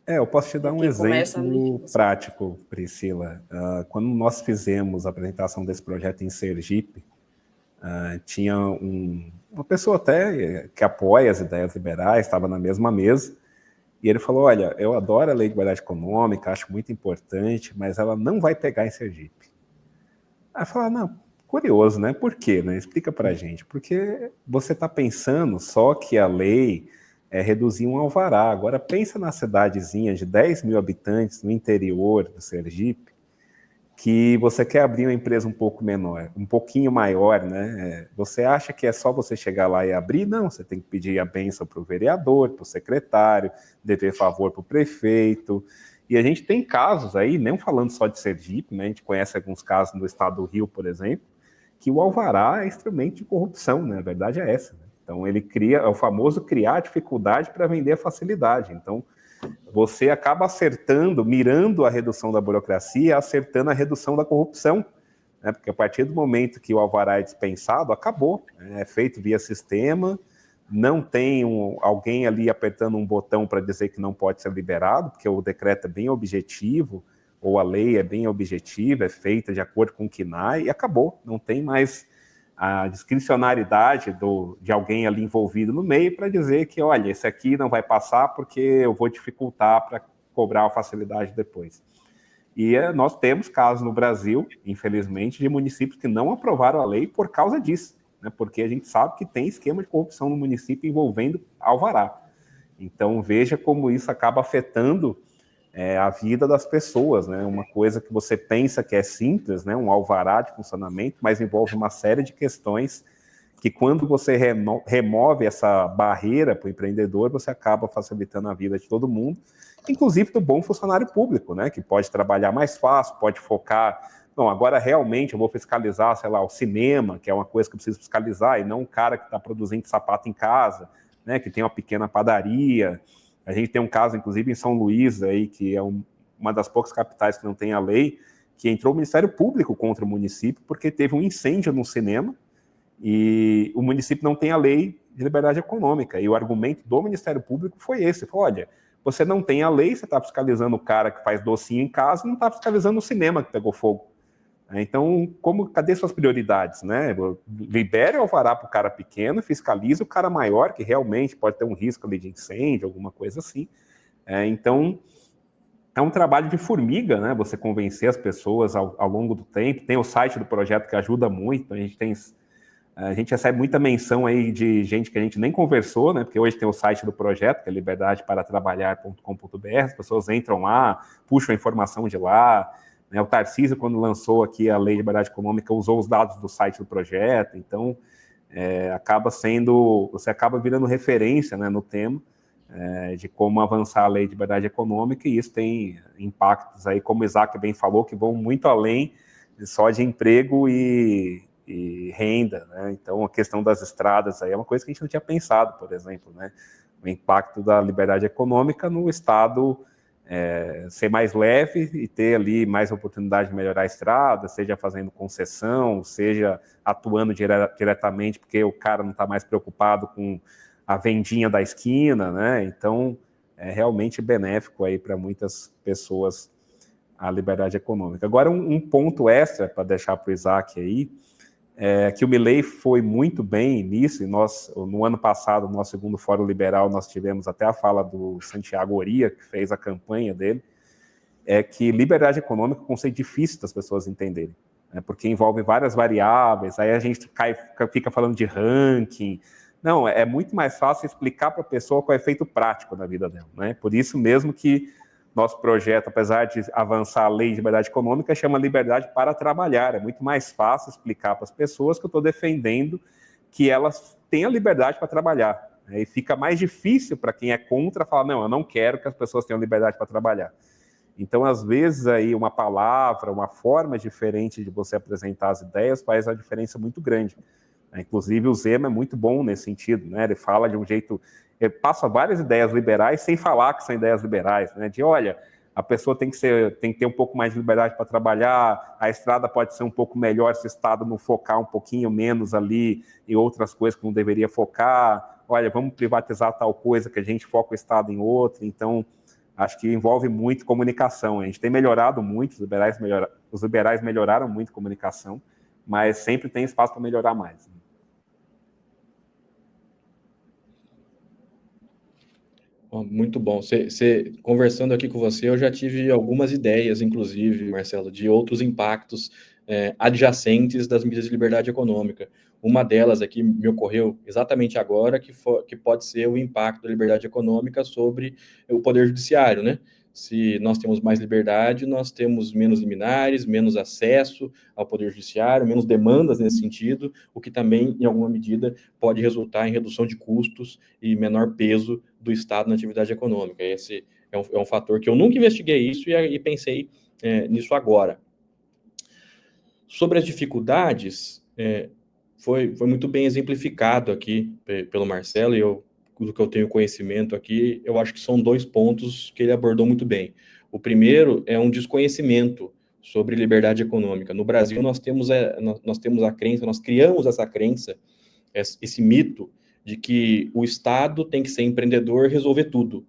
Eu posso te dar um exemplo prático, Priscila. Quando nós fizemos a apresentação desse projeto em Sergipe, tinha uma pessoa até que apoia as ideias liberais, estava na mesma mesa, e ele falou, olha, eu adoro a lei de liberdade econômica, acho muito importante, mas ela não vai pegar em Sergipe. Aí eu falei, não, curioso, né? Por quê? Né? Explica pra gente. Porque você está pensando só que a lei reduzir um alvará. Agora pensa na cidadezinha de 10 mil habitantes no interior do Sergipe, que você quer abrir uma empresa um pouco menor, um pouquinho maior, né? Você acha que é só você chegar lá e abrir? Não, você tem que pedir a bênção para o vereador, para o secretário, dever favor para o prefeito. E a gente tem casos aí, nem falando só de Sergipe, né? A gente conhece alguns casos no estado do Rio, por exemplo, que o alvará é instrumento de corrupção, né? A verdade é essa, né? Então ele cria, é o famoso criar dificuldade para vender a facilidade. Então você acaba acertando, mirando a redução da burocracia, acertando a redução da corrupção, né? Porque a partir do momento que o alvará é dispensado, acabou, né? É feito via sistema, não tem alguém ali apertando um botão para dizer que não pode ser liberado, porque o decreto é bem objetivo, ou a lei é bem objetiva, é feita de acordo com o KNAI, e acabou, não tem mais a discricionariedade de alguém ali envolvido no meio para dizer que, olha, esse aqui não vai passar porque eu vou dificultar para cobrar a facilidade depois. E nós temos casos no Brasil, infelizmente, de municípios que não aprovaram a lei por causa disso, né? Porque a gente sabe que tem esquema de corrupção no município envolvendo alvará. Então, veja como isso acaba afetando a vida das pessoas, né? Uma coisa que você pensa que é simples, né? Um alvará de funcionamento, mas envolve uma série de questões que quando você remove essa barreira para o empreendedor, você acaba facilitando a vida de todo mundo, inclusive do bom funcionário público, né? Que pode trabalhar mais fácil, pode focar... Não, agora realmente eu vou fiscalizar, sei lá, o cinema, que é uma coisa que eu preciso fiscalizar, e não um cara que está produzindo sapato em casa, né? Que tem uma pequena padaria... A gente tem um caso, inclusive, em São Luís, aí, que é uma das poucas capitais que não tem a lei, que entrou o Ministério Público contra o município porque teve um incêndio no cinema e o município não tem a lei de liberdade econômica. E o argumento do Ministério Público foi esse. Falou, olha, você não tem a lei, você está fiscalizando o cara que faz docinho em casa, não está fiscalizando o cinema que pegou fogo. Então, cadê suas prioridades, né? Libere o alvará para o cara pequeno, fiscalize o cara maior, que realmente pode ter um risco ali de incêndio, alguma coisa assim. Então, é um trabalho de formiga, né? Você convencer as pessoas ao longo do tempo. Tem o site do projeto que ajuda muito, a gente recebe muita menção aí de gente que a gente nem conversou, né? Porque hoje tem o site do projeto, que é liberdadeparatrabalhar.com.br, as pessoas entram lá, puxam a informação de lá. O Tarcísio, quando lançou aqui a Lei de Liberdade Econômica, usou os dados do site do projeto, então você acaba virando referência, né, no tema, de como avançar a lei de liberdade econômica, e isso tem impactos aí, como o Isaac bem falou, que vão muito além só de emprego e renda, né? Então, a questão das estradas aí é uma coisa que a gente não tinha pensado, por exemplo, né? O impacto da liberdade econômica no Estado ser mais leve e ter ali mais oportunidade de melhorar a estrada, seja fazendo concessão, seja atuando diretamente, porque o cara não está mais preocupado com a vendinha da esquina, né? Então, é realmente benéfico aí para muitas pessoas a liberdade econômica. Agora, um ponto extra para deixar para o Isaac aí, que o Milei foi muito bem nisso, e nós, no ano passado, no nosso segundo Fórum Liberal, nós tivemos até a fala do Santiago Oria, que fez a campanha dele, é que liberdade econômica é um conceito difícil das pessoas entenderem, né, porque envolve várias variáveis, aí a gente fica falando de ranking. Não, é muito mais fácil explicar para a pessoa qual é o efeito prático na vida dela, né? Por isso mesmo que nosso projeto, apesar de avançar a lei de liberdade econômica, chama liberdade para trabalhar. É muito mais fácil explicar para as pessoas que eu estou defendendo que elas tenham liberdade para trabalhar. E fica mais difícil para quem é contra falar, não, eu não quero que as pessoas tenham liberdade para trabalhar. Então, às vezes, aí uma palavra, uma forma diferente de você apresentar as ideias faz uma diferença muito grande. Inclusive, o Zema é muito bom nesse sentido, né? Ele fala de um jeito... Ele passa várias ideias liberais sem falar que são ideias liberais, né? De, olha, a pessoa tem que ter um pouco mais de liberdade para trabalhar, a estrada pode ser um pouco melhor se o Estado não focar um pouquinho menos ali em outras coisas que não deveria focar. Olha, vamos privatizar tal coisa que a gente foca o Estado em outra. Então, acho que envolve muito comunicação. A gente tem melhorado muito, os liberais melhoraram muito a comunicação, mas sempre tem espaço para melhorar mais. Muito bom. Conversando aqui com você, eu já tive algumas ideias, inclusive, Marcelo, de outros impactos adjacentes das medidas de liberdade econômica. Uma delas aqui me ocorreu exatamente agora, que pode ser o impacto da liberdade econômica sobre o Poder Judiciário, né? Se nós temos mais liberdade, nós temos menos liminares, menos acesso ao Poder Judiciário, menos demandas nesse sentido, o que também, em alguma medida, pode resultar em redução de custos e menor peso do Estado na atividade econômica. Esse é um fator que eu nunca investiguei isso e pensei nisso agora. Sobre as dificuldades, foi muito bem exemplificado aqui pelo Marcelo, e do que eu tenho conhecimento aqui, eu acho que são 2 pontos que ele abordou muito bem. O primeiro é um desconhecimento sobre liberdade econômica. No Brasil, nós temos a crença, nós criamos essa crença, esse mito de que o Estado tem que ser empreendedor e resolver tudo.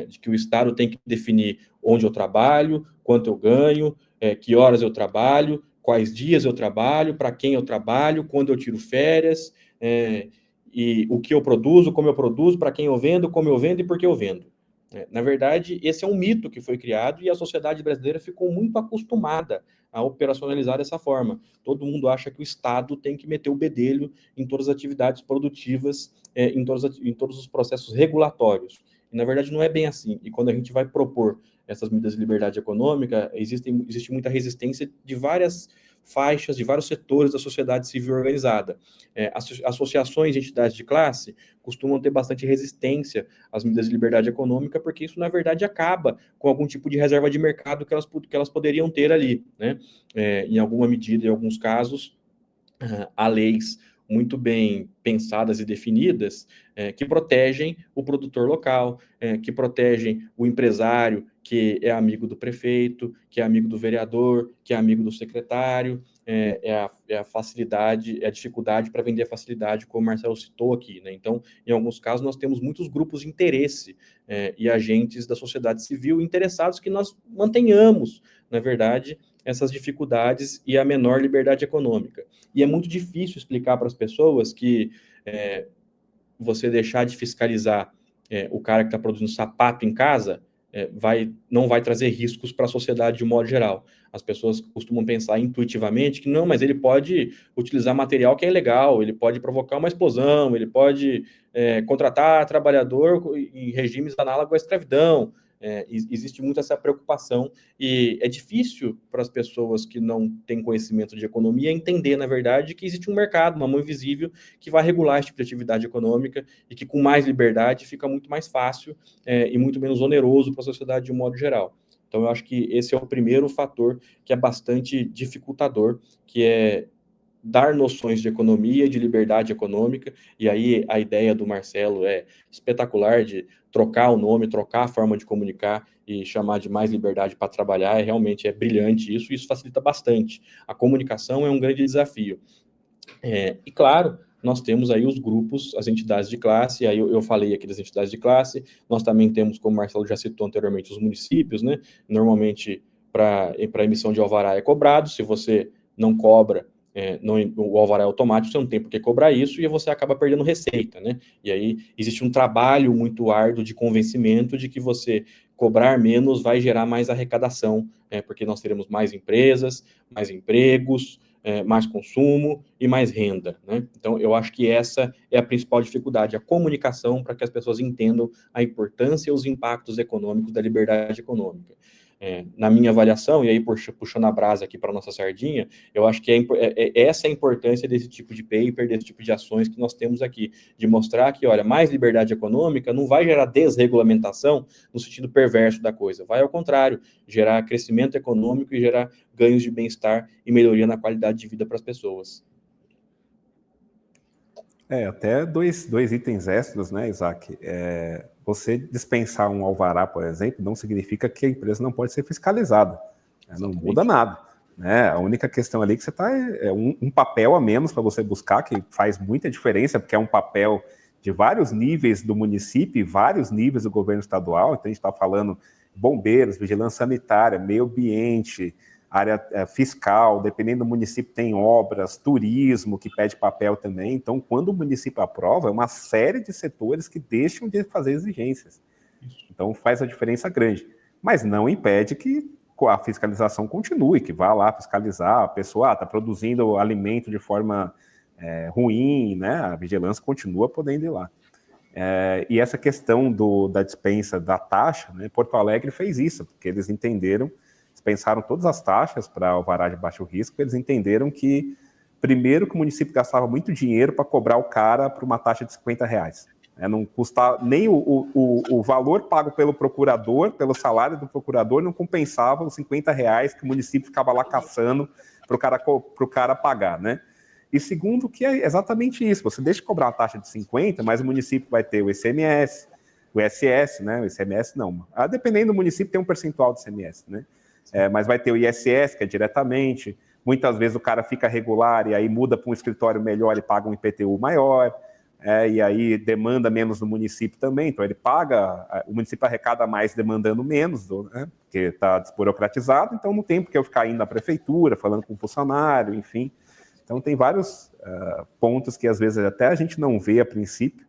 De que o Estado tem que definir onde eu trabalho, quanto eu ganho, que horas eu trabalho, quais dias eu trabalho, para quem eu trabalho, quando eu tiro férias, e o que eu produzo, como eu produzo, para quem eu vendo, como eu vendo e por que eu vendo. Na verdade, esse é um mito que foi criado e a sociedade brasileira ficou muito acostumada a operacionalizar dessa forma. Todo mundo acha que o Estado tem que meter o bedelho em todas as atividades produtivas, em todos os processos regulatórios. E, na verdade, não é bem assim. E quando a gente vai propor essas medidas de liberdade econômica, existe muita resistência de várias faixas, de vários setores da sociedade civil organizada. Associações e entidades de classe costumam ter bastante resistência às medidas de liberdade econômica, porque isso, na verdade, acaba com algum tipo de reserva de mercado que elas poderiam ter ali, né? Em alguma medida, em alguns casos, há leis muito bem pensadas e definidas que protegem o produtor local, que protegem o empresário que é amigo do prefeito, que é amigo do vereador, que é amigo do secretário, a facilidade, a dificuldade para vender a facilidade, como o Marcelo citou aqui, né? Então, em alguns casos, nós temos muitos grupos de interesse e agentes da sociedade civil interessados que nós mantenhamos, na verdade, essas dificuldades e a menor liberdade econômica. E é muito difícil explicar para as pessoas que você deixar de fiscalizar o cara que está produzindo sapato em casa não vai trazer riscos para a sociedade de um modo geral. As pessoas costumam pensar intuitivamente que não, mas ele pode utilizar material que é ilegal, ele pode provocar uma explosão, ele pode contratar trabalhador em regimes análogos à escravidão. Existe muito essa preocupação e é difícil para as pessoas que não têm conhecimento de economia entender, na verdade, que existe um mercado, uma mão invisível que vai regular esse tipo de atividade econômica e que com mais liberdade fica muito mais fácil e muito menos oneroso para a sociedade de um modo geral. Então, eu acho que esse é o primeiro fator que é bastante dificultador, que é dar noções de economia e de liberdade econômica, e aí a ideia do Marcelo é espetacular, de trocar o nome, trocar a forma de comunicar e chamar de mais liberdade para trabalhar, realmente é brilhante isso, e isso facilita bastante. A comunicação é um grande desafio. E claro, nós temos aí os grupos, as entidades de classe, aí eu falei aqui das entidades de classe, nós também temos, como o Marcelo já citou anteriormente, os municípios, né? Normalmente, para emissão de alvará é cobrado, se você não cobra, o alvará é automático, você não tem por que cobrar isso, e você acaba perdendo receita, né? E aí existe um trabalho muito árduo de convencimento de que você cobrar menos vai gerar mais arrecadação, porque nós teremos mais empresas, mais empregos, mais consumo e mais renda, né? Então, eu acho que essa é a principal dificuldade, a comunicação para que as pessoas entendam a importância e os impactos econômicos da liberdade econômica. Na minha avaliação, e aí puxando a brasa aqui para a nossa sardinha, eu acho que essa é a importância desse tipo de paper, desse tipo de ações que nós temos aqui, de mostrar que, olha, mais liberdade econômica não vai gerar desregulamentação no sentido perverso da coisa, vai ao contrário, gerar crescimento econômico e gerar ganhos de bem-estar e melhoria na qualidade de vida para as pessoas. Até dois itens extras, né, Isaac? Você dispensar um alvará, por exemplo, não significa que a empresa não pode ser fiscalizada. Não muda nada. Né? A única questão ali que você está é um papel a menos para você buscar, que faz muita diferença, porque é um papel de vários níveis do município e vários níveis do governo estadual. Então, a gente está falando bombeiros, vigilância sanitária, meio ambiente, área fiscal, dependendo do município tem obras, turismo, que pede papel também. Então, quando o município aprova, é uma série de setores que deixam de fazer exigências. Então, faz a diferença grande. Mas não impede que a fiscalização continue, que vá lá fiscalizar, a pessoa está produzindo alimento de forma ruim, né? A vigilância continua podendo ir lá. E essa questão da dispensa da taxa, né? Porto Alegre fez isso, porque eles entenderam, dispensaram todas as taxas para alvará de baixo risco, eles entenderam que, primeiro, que o município gastava muito dinheiro para cobrar o cara por uma taxa de R$50. Não custava, nem o valor pago pelo procurador, pelo salário do procurador, não compensava os R$50 que o município ficava lá caçando para o cara pagar, né? E segundo, que é exatamente isso, você deixa de cobrar uma taxa de 50, mas o município vai ter o ICMS, o ISS, né? O ICMS não. Dependendo do município, tem um percentual do ICMS, né? Mas vai ter o ISS, que é diretamente. Muitas vezes o cara fica regular e aí muda para um escritório melhor e paga um IPTU maior. E aí demanda menos do município também, então ele paga, o município arrecada mais demandando menos, né, porque está desburocratizado, então não tem porque eu ficar indo na prefeitura, falando com o funcionário, enfim. Então tem vários pontos que às vezes até a gente não vê a princípio,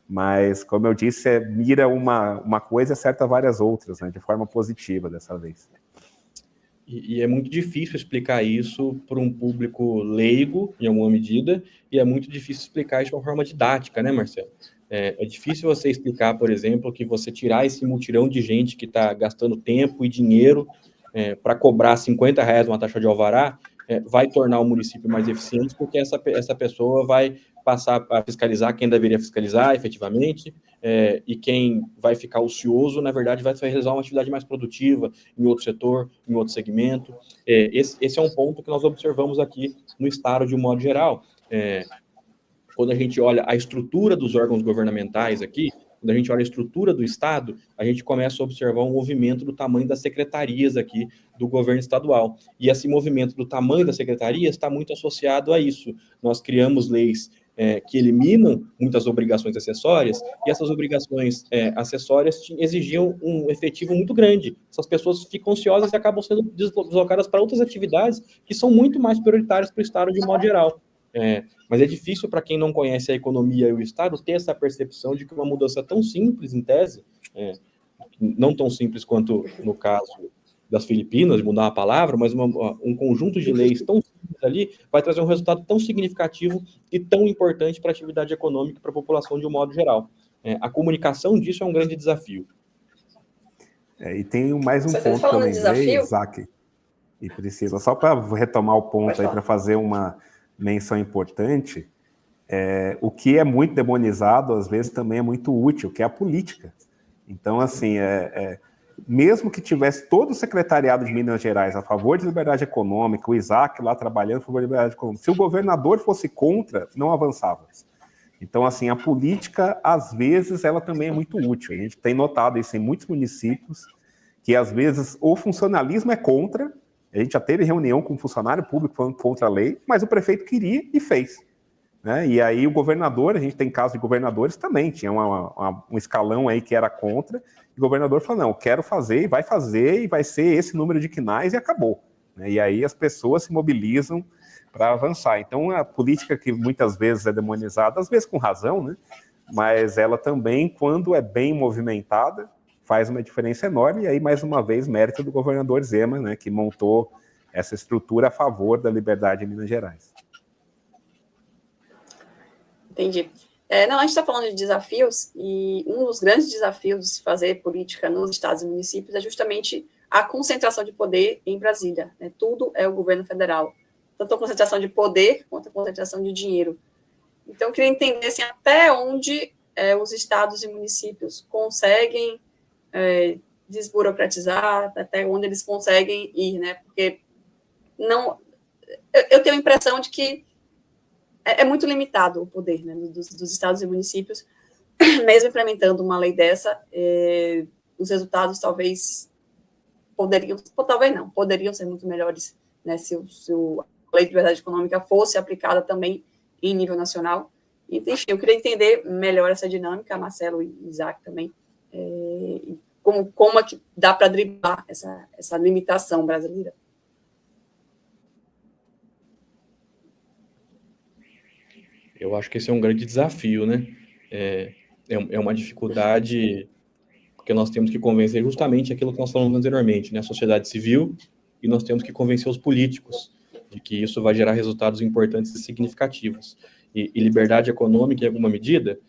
mas como eu disse, mira uma coisa e acerta várias outras, né, de forma positiva dessa vez. E é muito difícil explicar isso para um público leigo, em alguma medida, e é muito difícil explicar isso de uma forma didática, né, Marcelo? É difícil você explicar, por exemplo, que você tirar esse mutirão de gente que está gastando tempo e dinheiro para cobrar R$50 uma taxa de alvará, vai tornar o município mais eficiente, porque essa pessoa vai passar a fiscalizar quem deveria fiscalizar efetivamente, e quem vai ficar ocioso, na verdade, vai realizar uma atividade mais produtiva em outro setor, em outro segmento. Esse é um ponto que nós observamos aqui no Estado de um modo geral. Quando a gente olha a estrutura dos órgãos governamentais aqui, quando a gente olha a estrutura do Estado, a gente começa a observar um movimento do tamanho das secretarias aqui do governo estadual. E esse movimento do tamanho das secretarias está muito associado a isso. Nós criamos leis que eliminam muitas obrigações acessórias, e essas obrigações acessórias exigiam um efetivo muito grande. Essas pessoas ficam ociosas e acabam sendo deslocadas para outras atividades que são muito mais prioritárias para o Estado de um modo geral. Mas é difícil para quem não conhece a economia e o Estado ter essa percepção de que uma mudança tão simples, em tese, não tão simples quanto no caso das Filipinas, de mudar uma palavra, mas um conjunto de leis tão simples ali vai trazer um resultado tão significativo e tão importante para a atividade econômica e para a população de um modo geral. A comunicação disso é um grande desafio. E tem mais um Você ponto que eu falando de lembrei, desafio? Isaac e Priscila, só para retomar o ponto aí, para fazer uma menção importante, o que é muito demonizado, às vezes, também é muito útil, que é a política. Então, assim, mesmo que tivesse todo o secretariado de Minas Gerais a favor de liberdade econômica, o Isaac lá trabalhando a favor de liberdade econômica, se o governador fosse contra, não avançava. Então, assim, a política, às vezes, ela também é muito útil. A gente tem notado isso em muitos municípios, que, às vezes, o funcionalismo é contra. A gente já teve reunião com um funcionário público falando contra a lei, mas o prefeito queria e fez. Né? E aí o governador, a gente tem casos de governadores também, tinha um escalão aí que era contra, e o governador falou, não, quero fazer, e vai ser esse número de quinais e acabou. Né? E aí as pessoas se mobilizam para avançar. Então, a política que muitas vezes é demonizada, às vezes com razão, né? Mas ela também, quando é bem movimentada, faz uma diferença enorme, e aí, mais uma vez, mérito do governador Zema, né, que montou essa estrutura a favor da liberdade em Minas Gerais. Entendi. Não, a gente está falando de desafios, e um dos grandes desafios de se fazer política nos estados e municípios é justamente a concentração de poder em Brasília. Né? Tudo é o governo federal. Tanto a concentração de poder quanto a concentração de dinheiro. Então, eu queria entender assim, até onde os estados e municípios conseguem desburocratizar, até onde eles conseguem ir, né? Porque não, eu tenho a impressão de que é muito limitado o poder, né, dos estados e municípios, mesmo implementando uma lei dessa, os resultados talvez poderiam ser muito melhores, né, se a lei de liberdade econômica fosse aplicada também em nível nacional. Enfim, eu queria entender melhor essa dinâmica, Marcelo e Isaac também, como é que dá para driblar essa limitação brasileira. Eu acho que esse é um grande desafio, né? É uma dificuldade, porque nós temos que convencer justamente aquilo que nós falamos anteriormente, né? A sociedade civil, e nós temos que convencer os políticos de que isso vai gerar resultados importantes e significativos. E liberdade econômica, em alguma medida,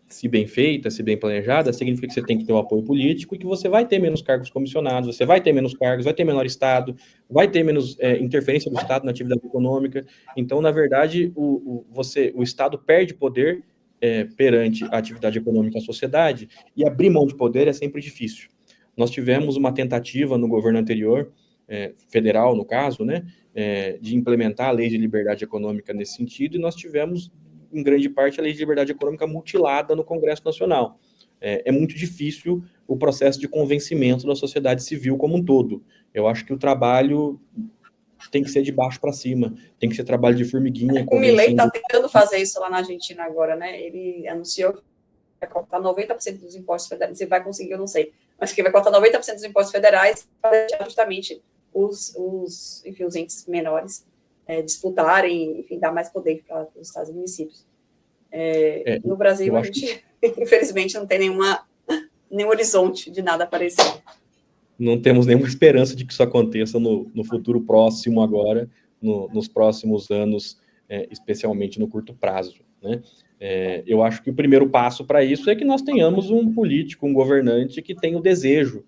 se bem feita, se bem planejada, significa que você tem que ter o apoio político e que você vai ter menos cargos comissionados, você vai ter menos cargos, vai ter menor Estado, vai ter menos interferência do Estado na atividade econômica. Então, na verdade, o Estado perde poder perante a atividade econômica da sociedade, e abrir mão de poder é sempre difícil. Nós tivemos uma tentativa no governo anterior, federal, no caso, né, de implementar a lei de liberdade econômica nesse sentido, e nós tivemos, em grande parte, a lei de liberdade econômica mutilada no Congresso Nacional. É muito difícil o processo de convencimento da sociedade civil como um todo. Eu acho que o trabalho tem que ser de baixo para cima, tem que ser trabalho de formiguinha. O Milei está tentando fazer isso lá na Argentina agora, né? Ele anunciou que vai cortar 90% dos impostos federais. Se vai conseguir, eu não sei. Mas que vai cortar 90% dos impostos federais para deixar justamente os entes menores disputarem, enfim, dar mais poder para os estados e municípios. No Brasil, a gente, infelizmente, não tem nenhum horizonte de nada parecido. Não temos nenhuma esperança de que isso aconteça no futuro próximo agora, nos próximos anos, especialmente no curto prazo, né? Eu acho que o primeiro passo para isso é que nós tenhamos um político, um governante que tenha o desejo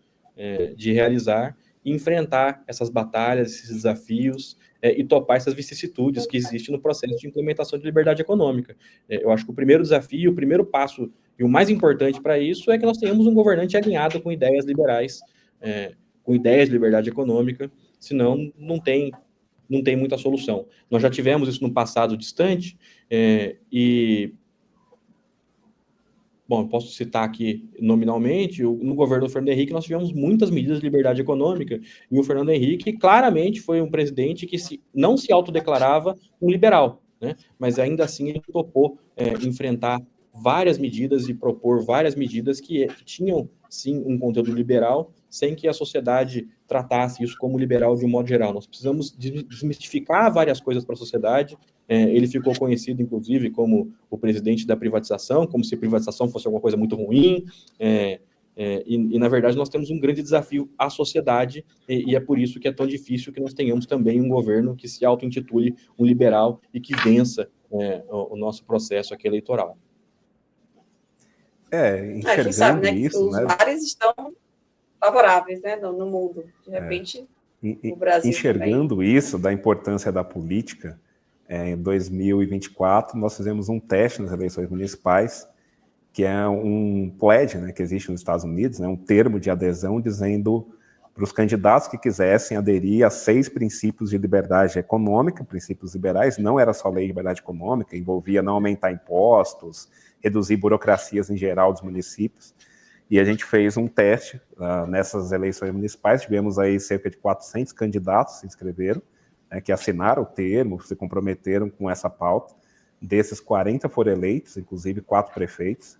de realizar e enfrentar essas batalhas, esses desafios, e topar essas vicissitudes que existem no processo de implementação de liberdade econômica. Eu acho que o primeiro desafio, o primeiro passo e o mais importante para isso é que nós tenhamos um governante alinhado com ideias liberais, com ideias de liberdade econômica, senão não tem muita solução. Nós já tivemos isso no passado distante, bom, eu posso citar aqui nominalmente, no governo do Fernando Henrique nós tivemos muitas medidas de liberdade econômica, e o Fernando Henrique claramente foi um presidente que não se autodeclarava um liberal, né? Mas ainda assim ele topou enfrentar várias medidas e propor várias medidas que tinham, sim, um conteúdo liberal, sem que a sociedade tratasse isso como liberal de um modo geral. Nós precisamos desmistificar várias coisas para a sociedade. Ele ficou conhecido, inclusive, como o presidente da privatização, como se privatização fosse alguma coisa muito ruim, e, na verdade, nós temos um grande desafio à sociedade, e é por isso que é tão difícil que nós tenhamos também um governo que se auto-intitule um liberal e que vença o nosso processo aqui eleitoral. enxergando quem sabe, né? isso, Os né? mares estão favoráveis, né, no mundo. De repente, o Brasil também. Enxergando isso, da importância da política, em 2024 nós fizemos um teste nas eleições municipais, que é um pledge, né, que existe nos Estados Unidos, né, um termo de adesão dizendo para os candidatos que quisessem aderir a 6 princípios de liberdade econômica, princípios liberais. Não era só lei de liberdade econômica, envolvia não aumentar impostos, reduzir burocracias em geral dos municípios. E a gente fez um teste nessas eleições municipais, tivemos aí cerca de 400 candidatos que se inscreveram, né, que assinaram o termo, se comprometeram com essa pauta. Desses, 40 foram eleitos, inclusive 4 prefeitos.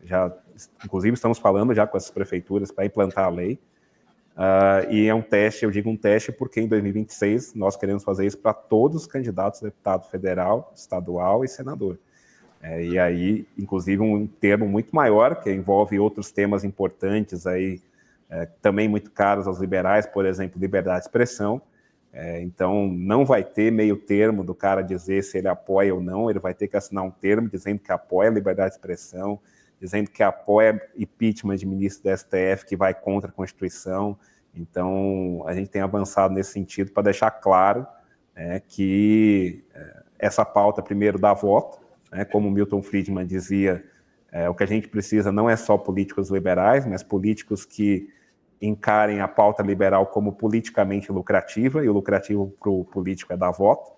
Inclusive, estamos falando já com essas prefeituras para implantar a lei. E é um teste, eu digo um teste, porque em 2026 nós queremos fazer isso para todos os candidatos a deputado federal, estadual e senador. E aí, inclusive, um termo muito maior, que envolve outros temas importantes, aí, também muito caros aos liberais, por exemplo, liberdade de expressão. Então, não vai ter meio termo do cara dizer se ele apoia ou não, ele vai ter que assinar um termo dizendo que apoia a liberdade de expressão, dizendo que apoia impeachment de ministro da STF que vai contra a Constituição. Então, a gente tem avançado nesse sentido para deixar claro que essa pauta, primeiro, dá voto, como Milton Friedman dizia, o que a gente precisa não é só políticos liberais, mas políticos que encarem a pauta liberal como politicamente lucrativa, e o lucrativo para o político é dar voto.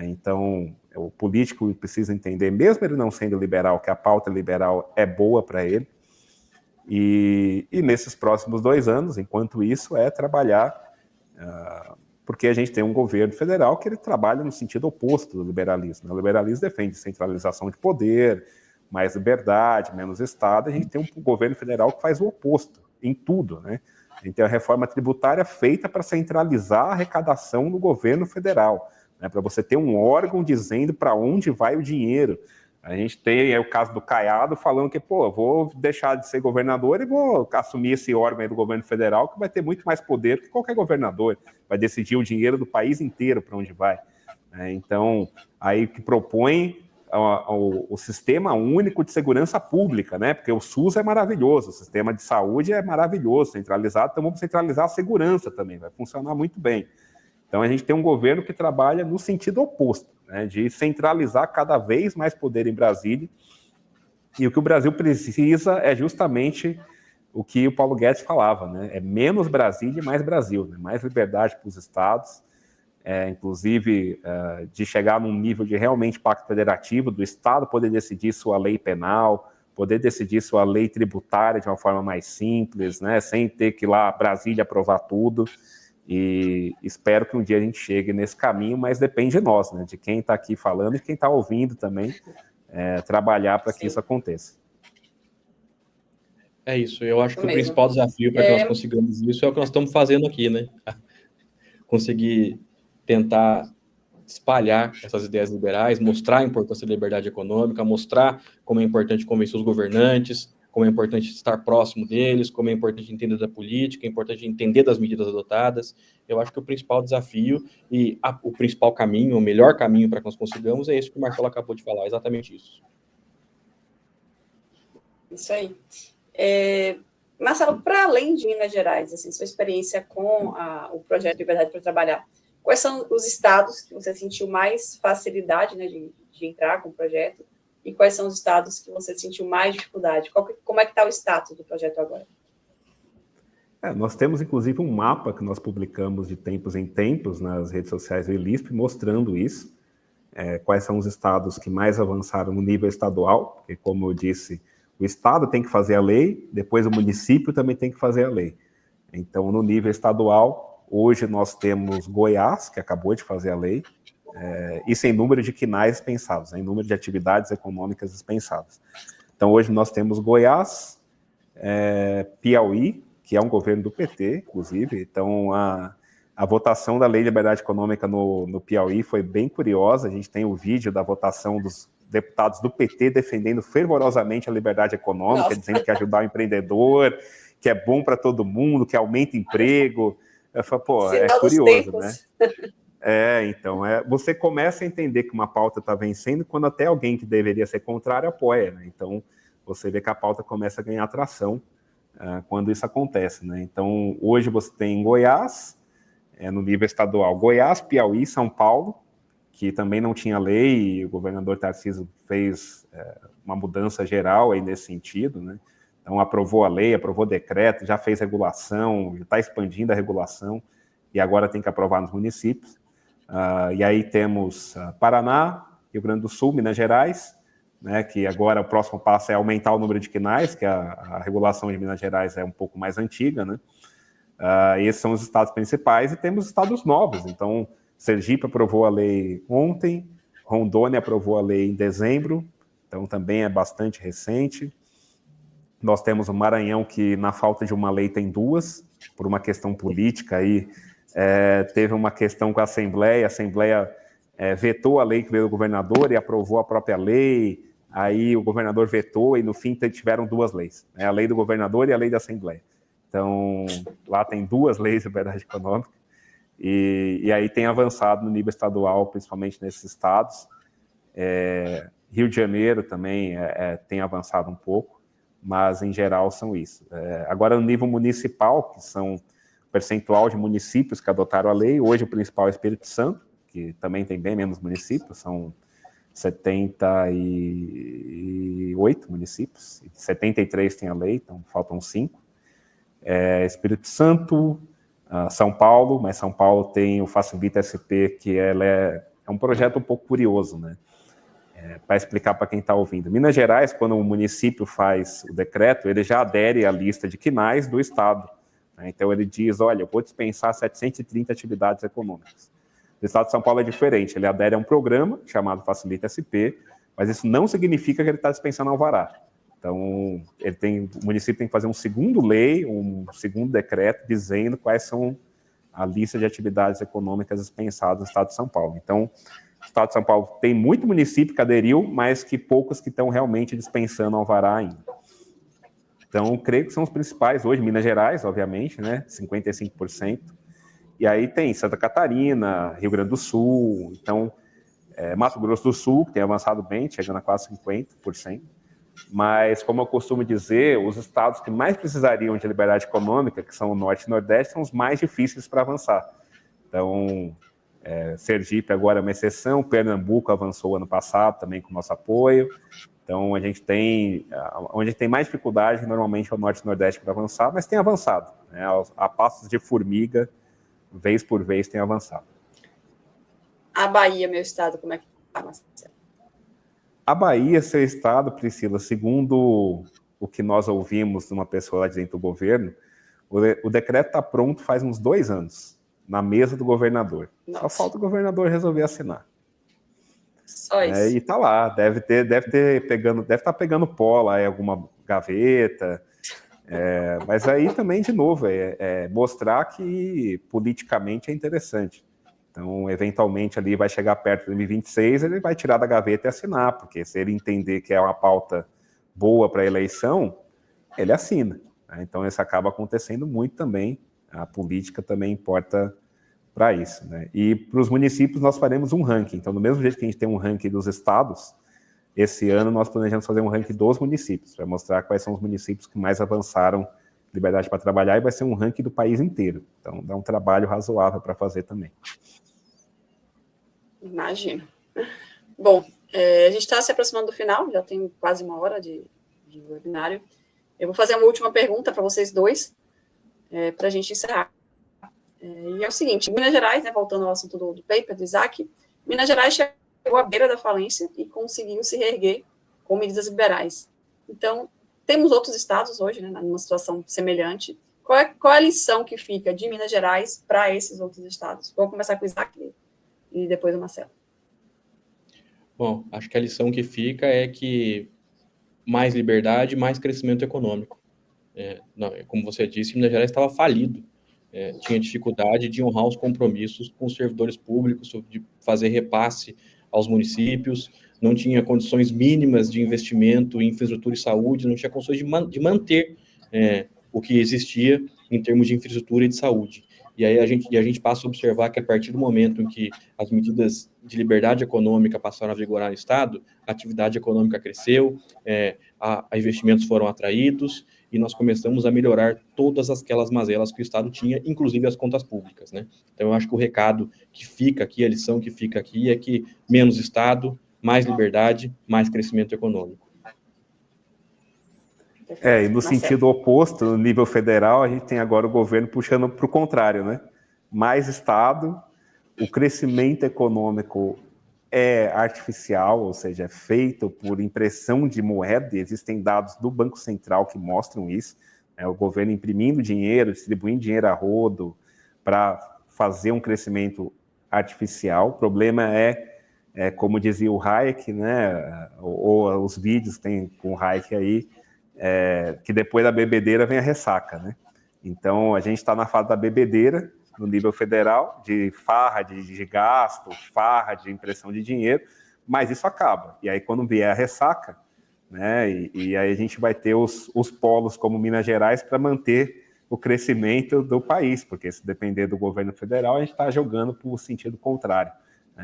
Então, o político precisa entender, mesmo ele não sendo liberal, que a pauta liberal é boa para ele. E nesses próximos 2 anos, enquanto isso, é trabalhar, porque a gente tem um governo federal que ele trabalha no sentido oposto do liberalismo. O liberalismo defende centralização de poder, mais liberdade, menos Estado. A gente tem um governo federal que faz o oposto em tudo, né? A gente tem a reforma tributária feita para centralizar a arrecadação no governo federal, né? Para você ter um órgão dizendo para onde vai o dinheiro. A gente tem o caso do Caiado falando que, vou deixar de ser governador e vou assumir esse órgão aí do governo federal, que vai ter muito mais poder que qualquer governador, vai decidir o dinheiro do país inteiro para onde vai. Então, aí que propõe o sistema único de segurança pública, né? Porque o SUS é maravilhoso, o sistema de saúde é maravilhoso, centralizado, então vamos centralizar a segurança também, vai funcionar muito bem. Então a gente tem um governo que trabalha no sentido oposto, né? De centralizar cada vez mais poder em Brasília, e o que o Brasil precisa é justamente o que o Paulo Guedes falava, né? É menos Brasília e mais Brasil, né? Mais liberdade para os estados, inclusive de chegar num nível de realmente pacto federativo, do Estado poder decidir sua lei penal, poder decidir sua lei tributária de uma forma mais simples, né, sem ter que ir lá Brasília aprovar tudo. E espero que um dia a gente chegue nesse caminho, mas depende de nós, né, de quem está aqui falando e quem está ouvindo também, trabalhar para que isso aconteça. É isso, eu acho que o principal desafio para que nós consigamos isso é o que nós estamos fazendo aqui, né? Conseguir tentar espalhar essas ideias liberais, mostrar a importância da liberdade econômica, mostrar como é importante convencer os governantes, como é importante estar próximo deles, como é importante entender da política, é importante entender das medidas adotadas. Eu acho que o principal desafio e o principal caminho, o melhor caminho para que nós consigamos é isso que o Marcelo acabou de falar, exatamente isso. Isso aí. Marcelo, para além de Minas Gerais, assim, sua experiência com o projeto Liberdade para Trabalhar, quais são os estados que você sentiu mais facilidade, né, de entrar com o projeto, e quais são os estados que você sentiu mais dificuldade? Como é que está o status do projeto agora? Nós temos, inclusive, um mapa que nós publicamos de tempos em tempos nas redes sociais do ILISP, mostrando isso, quais são os estados que mais avançaram no nível estadual, porque, como eu disse, o estado tem que fazer a lei, depois o município também tem que fazer a lei. Então, no nível estadual, hoje nós temos Goiás, que acabou de fazer a lei, isso em número de quinais dispensados, em número de atividades econômicas dispensadas. Então, hoje nós temos Goiás, Piauí, que é um governo do PT, inclusive. Então, a votação da Lei de Liberdade Econômica no Piauí foi bem curiosa. A gente tem o vídeo da votação dos deputados do PT defendendo fervorosamente a liberdade econômica, dizendo que ajudar o empreendedor, que é bom para todo mundo, que aumenta emprego. Eu falo, é curioso, né? Então, você começa a entender que uma pauta está vencendo quando até alguém que deveria ser contrário apoia, né? Então, você vê que a pauta começa a ganhar atração quando isso acontece, né? Então, hoje você tem em Goiás, no nível estadual, Goiás, Piauí, São Paulo, que também não tinha lei, e o governador Tarcísio fez uma mudança geral aí nesse sentido, né? Então, aprovou a lei, aprovou o decreto, já fez regulação, já está expandindo a regulação, e agora tem que aprovar nos municípios. E aí temos Paraná, Rio Grande do Sul, Minas Gerais, né, que agora o próximo passo é aumentar o número de quinais, que a regulação de Minas Gerais é um pouco mais antiga, né? Esses são os estados principais, e temos estados novos. Então, Sergipe aprovou a lei ontem, Rondônia aprovou a lei em dezembro, então também é bastante recente. Nós temos o Maranhão, que na falta de uma lei tem duas, por uma questão política aí, teve uma questão com a Assembleia vetou a lei que veio do governador e aprovou a própria lei, aí o governador vetou e no fim tiveram duas leis, né? A lei do governador e a lei da Assembleia. Então, lá tem duas leis de liberdade econômica, e aí tem avançado no nível estadual, principalmente nesses estados. Rio de Janeiro também tem avançado um pouco, mas em geral são isso. Agora, no nível municipal, que são o percentual de municípios que adotaram a lei, hoje o principal é o Espírito Santo, que também tem bem menos municípios, são 78 municípios, 73 têm a lei, então faltam 5. Espírito Santo, São Paulo, mas São Paulo tem o Facilita SP, que é um projeto um pouco curioso, né? Para explicar para quem está ouvindo. Minas Gerais, quando o município faz o decreto, ele já adere à lista de quinais do Estado, né? Então ele diz, olha, eu vou dispensar 730 atividades econômicas. O Estado de São Paulo é diferente, ele adere a um programa chamado Facilita SP, mas isso não significa que ele está dispensando alvará. Então, o município tem que fazer um segundo lei, um segundo decreto, dizendo quais são a lista de atividades econômicas dispensadas no Estado de São Paulo. Então, o Estado de São Paulo tem muito município que aderiu, mas que poucos que estão realmente dispensando alvará ainda. Então, creio que são os principais hoje, Minas Gerais, obviamente, né, 55%. E aí tem Santa Catarina, Rio Grande do Sul, então Mato Grosso do Sul, que tem avançado bem, chegando a quase 50%. Mas, como eu costumo dizer, os estados que mais precisariam de liberdade econômica, que são o Norte e Nordeste, são os mais difíceis para avançar. Então, Sergipe agora é uma exceção, Pernambuco avançou ano passado também com o nosso apoio. Então, onde a gente tem mais dificuldade, normalmente é o Norte e Nordeste para avançar, mas tem avançado, né? A passos de formiga, vez por vez, tem avançado. A Bahia, meu estado, como é que está, Marcelo? A Bahia, seu estado, Priscila, segundo o que nós ouvimos de uma pessoa lá de dentro do governo, o decreto está pronto faz uns 2 anos, na mesa do governador. Nossa. Só falta o governador resolver assinar. Só isso. E está lá, deve estar pegando pó lá em alguma gaveta. Mas aí também, de novo, mostrar que politicamente é interessante. Então, eventualmente, ali vai chegar perto de 2026, ele vai tirar da gaveta e assinar, porque se ele entender que é uma pauta boa para a eleição, ele assina, né? Então, isso acaba acontecendo muito também, a política também importa para isso, né? E para os municípios nós faremos um ranking. Então, do mesmo jeito que a gente tem um ranking dos estados, esse ano nós planejamos fazer um ranking dos municípios, para mostrar quais são os municípios que mais avançaram liberdade para trabalhar, e vai ser um ranking do país inteiro. Então, dá um trabalho razoável para fazer também. Imagino. Bom, a gente está se aproximando do final, já tem quase 1 hora de webinário. Eu vou fazer uma última pergunta para vocês dois, para a gente encerrar. E é o seguinte, Minas Gerais, né, voltando ao assunto do paper, do Isaac, Minas Gerais chegou à beira da falência e conseguiu se reerguer com medidas liberais. Então, temos outros estados hoje, né, numa situação semelhante. Qual é a lição que fica de Minas Gerais para esses outros estados? Vou começar com o Isaac e depois o Marcelo. Bom, acho que a lição que fica é que mais liberdade, mais crescimento econômico. Como você disse, Minas Gerais estava falido. Tinha dificuldade de honrar os compromissos com os servidores públicos, de fazer repasse aos municípios, não tinha condições mínimas de investimento em infraestrutura e saúde, não tinha condições de manter o que existia em termos de infraestrutura e de saúde. E aí a gente passa a observar que a partir do momento em que as medidas de liberdade econômica passaram a vigorar no Estado, a atividade econômica cresceu, a investimentos foram atraídos e nós começamos a melhorar todas aquelas mazelas que o Estado tinha, inclusive as contas públicas, né? Então, eu acho que o recado que fica aqui, a lição que fica aqui é que menos Estado, mais liberdade, mais crescimento econômico. E no sentido oposto, no nível federal, a gente tem agora o governo puxando para o contrário, né? Mais Estado, o crescimento econômico é artificial, ou seja, é feito por impressão de moeda, e existem dados do Banco Central que mostram isso, o governo imprimindo dinheiro, distribuindo dinheiro a rodo para fazer um crescimento artificial. O problema como dizia o Hayek, né, ou os vídeos tem com o Hayek aí, que depois da bebedeira vem a ressaca, né? Então, a gente está na fase da bebedeira, no nível federal, de farra de gasto, farra de impressão de dinheiro, mas isso acaba. E aí, quando vier a ressaca, né, e aí a gente vai ter os polos como Minas Gerais para manter o crescimento do país, porque se depender do governo federal, a gente está jogando para o sentido contrário.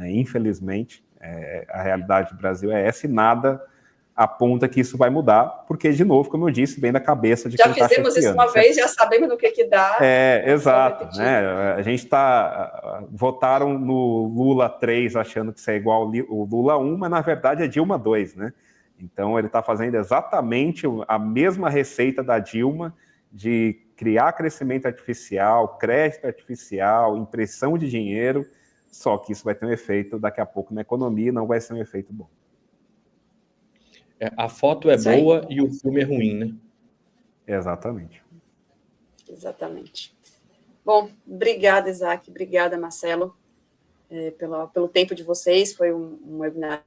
Infelizmente, a realidade do Brasil é essa e nada aponta que isso vai mudar, porque, de novo, como eu disse, vem da cabeça de quem está chefiando. Já fizemos isso uma vez, já sabemos no que dá. Exato. Né? A gente votaram no Lula 3 achando que isso é igual ao Lula 1, mas, na verdade, é Dilma 2, né? Então, ele está fazendo exatamente a mesma receita da Dilma de criar crescimento artificial, crédito artificial, impressão de dinheiro, só que isso vai ter um efeito daqui a pouco na economia e não vai ser um efeito bom. A foto é boa e o filme é ruim, né? Exatamente. Bom, obrigada, Isaac. Obrigada, Marcelo, pelo tempo de vocês. Foi um webinário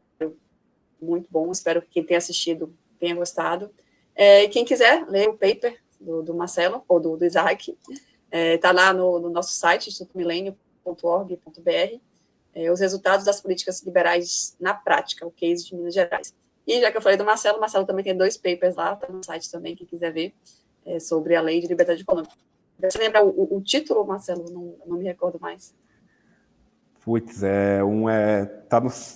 muito bom. Espero que quem tenha assistido tenha gostado. Quem quiser ler o paper do Marcelo ou do Isaac, está lá no nosso site, institutomilenio.org.br, os resultados das políticas liberais na prática, o case de Minas Gerais. E já que eu falei do Marcelo, o Marcelo também tem 2 papers lá, está no site também, quem quiser ver, sobre a Lei de Liberdade Econômica. Você lembra o título, Marcelo? Não me recordo mais. Putz,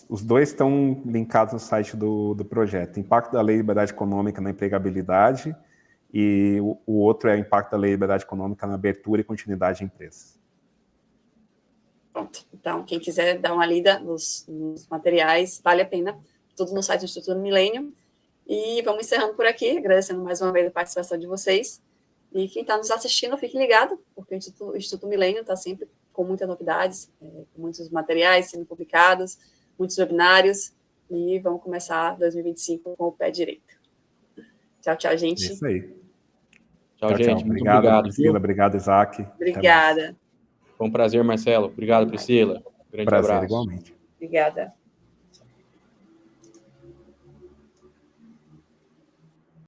os dois estão linkados no site do projeto. Impacto da Lei de Liberdade Econômica na empregabilidade e o outro é o impacto da Lei de Liberdade Econômica na abertura e continuidade de empresas. Pronto. Então, quem quiser dar uma lida nos materiais, vale a pena. Tudo no site do Instituto Milênio. E vamos encerrando por aqui, agradecendo mais uma vez a participação de vocês. E quem está nos assistindo, fique ligado, porque o Instituto Milênio está sempre com muitas novidades, com muitos materiais sendo publicados, muitos webinários, e vamos começar 2025 com o pé direito. Tchau, gente. É isso aí. Tchau, gente. Muito obrigado, Priscila. Obrigado, Isaac. Obrigada. Foi um prazer, Marcelo. Obrigado, Priscila. Grande abraço. Igualmente. Obrigada.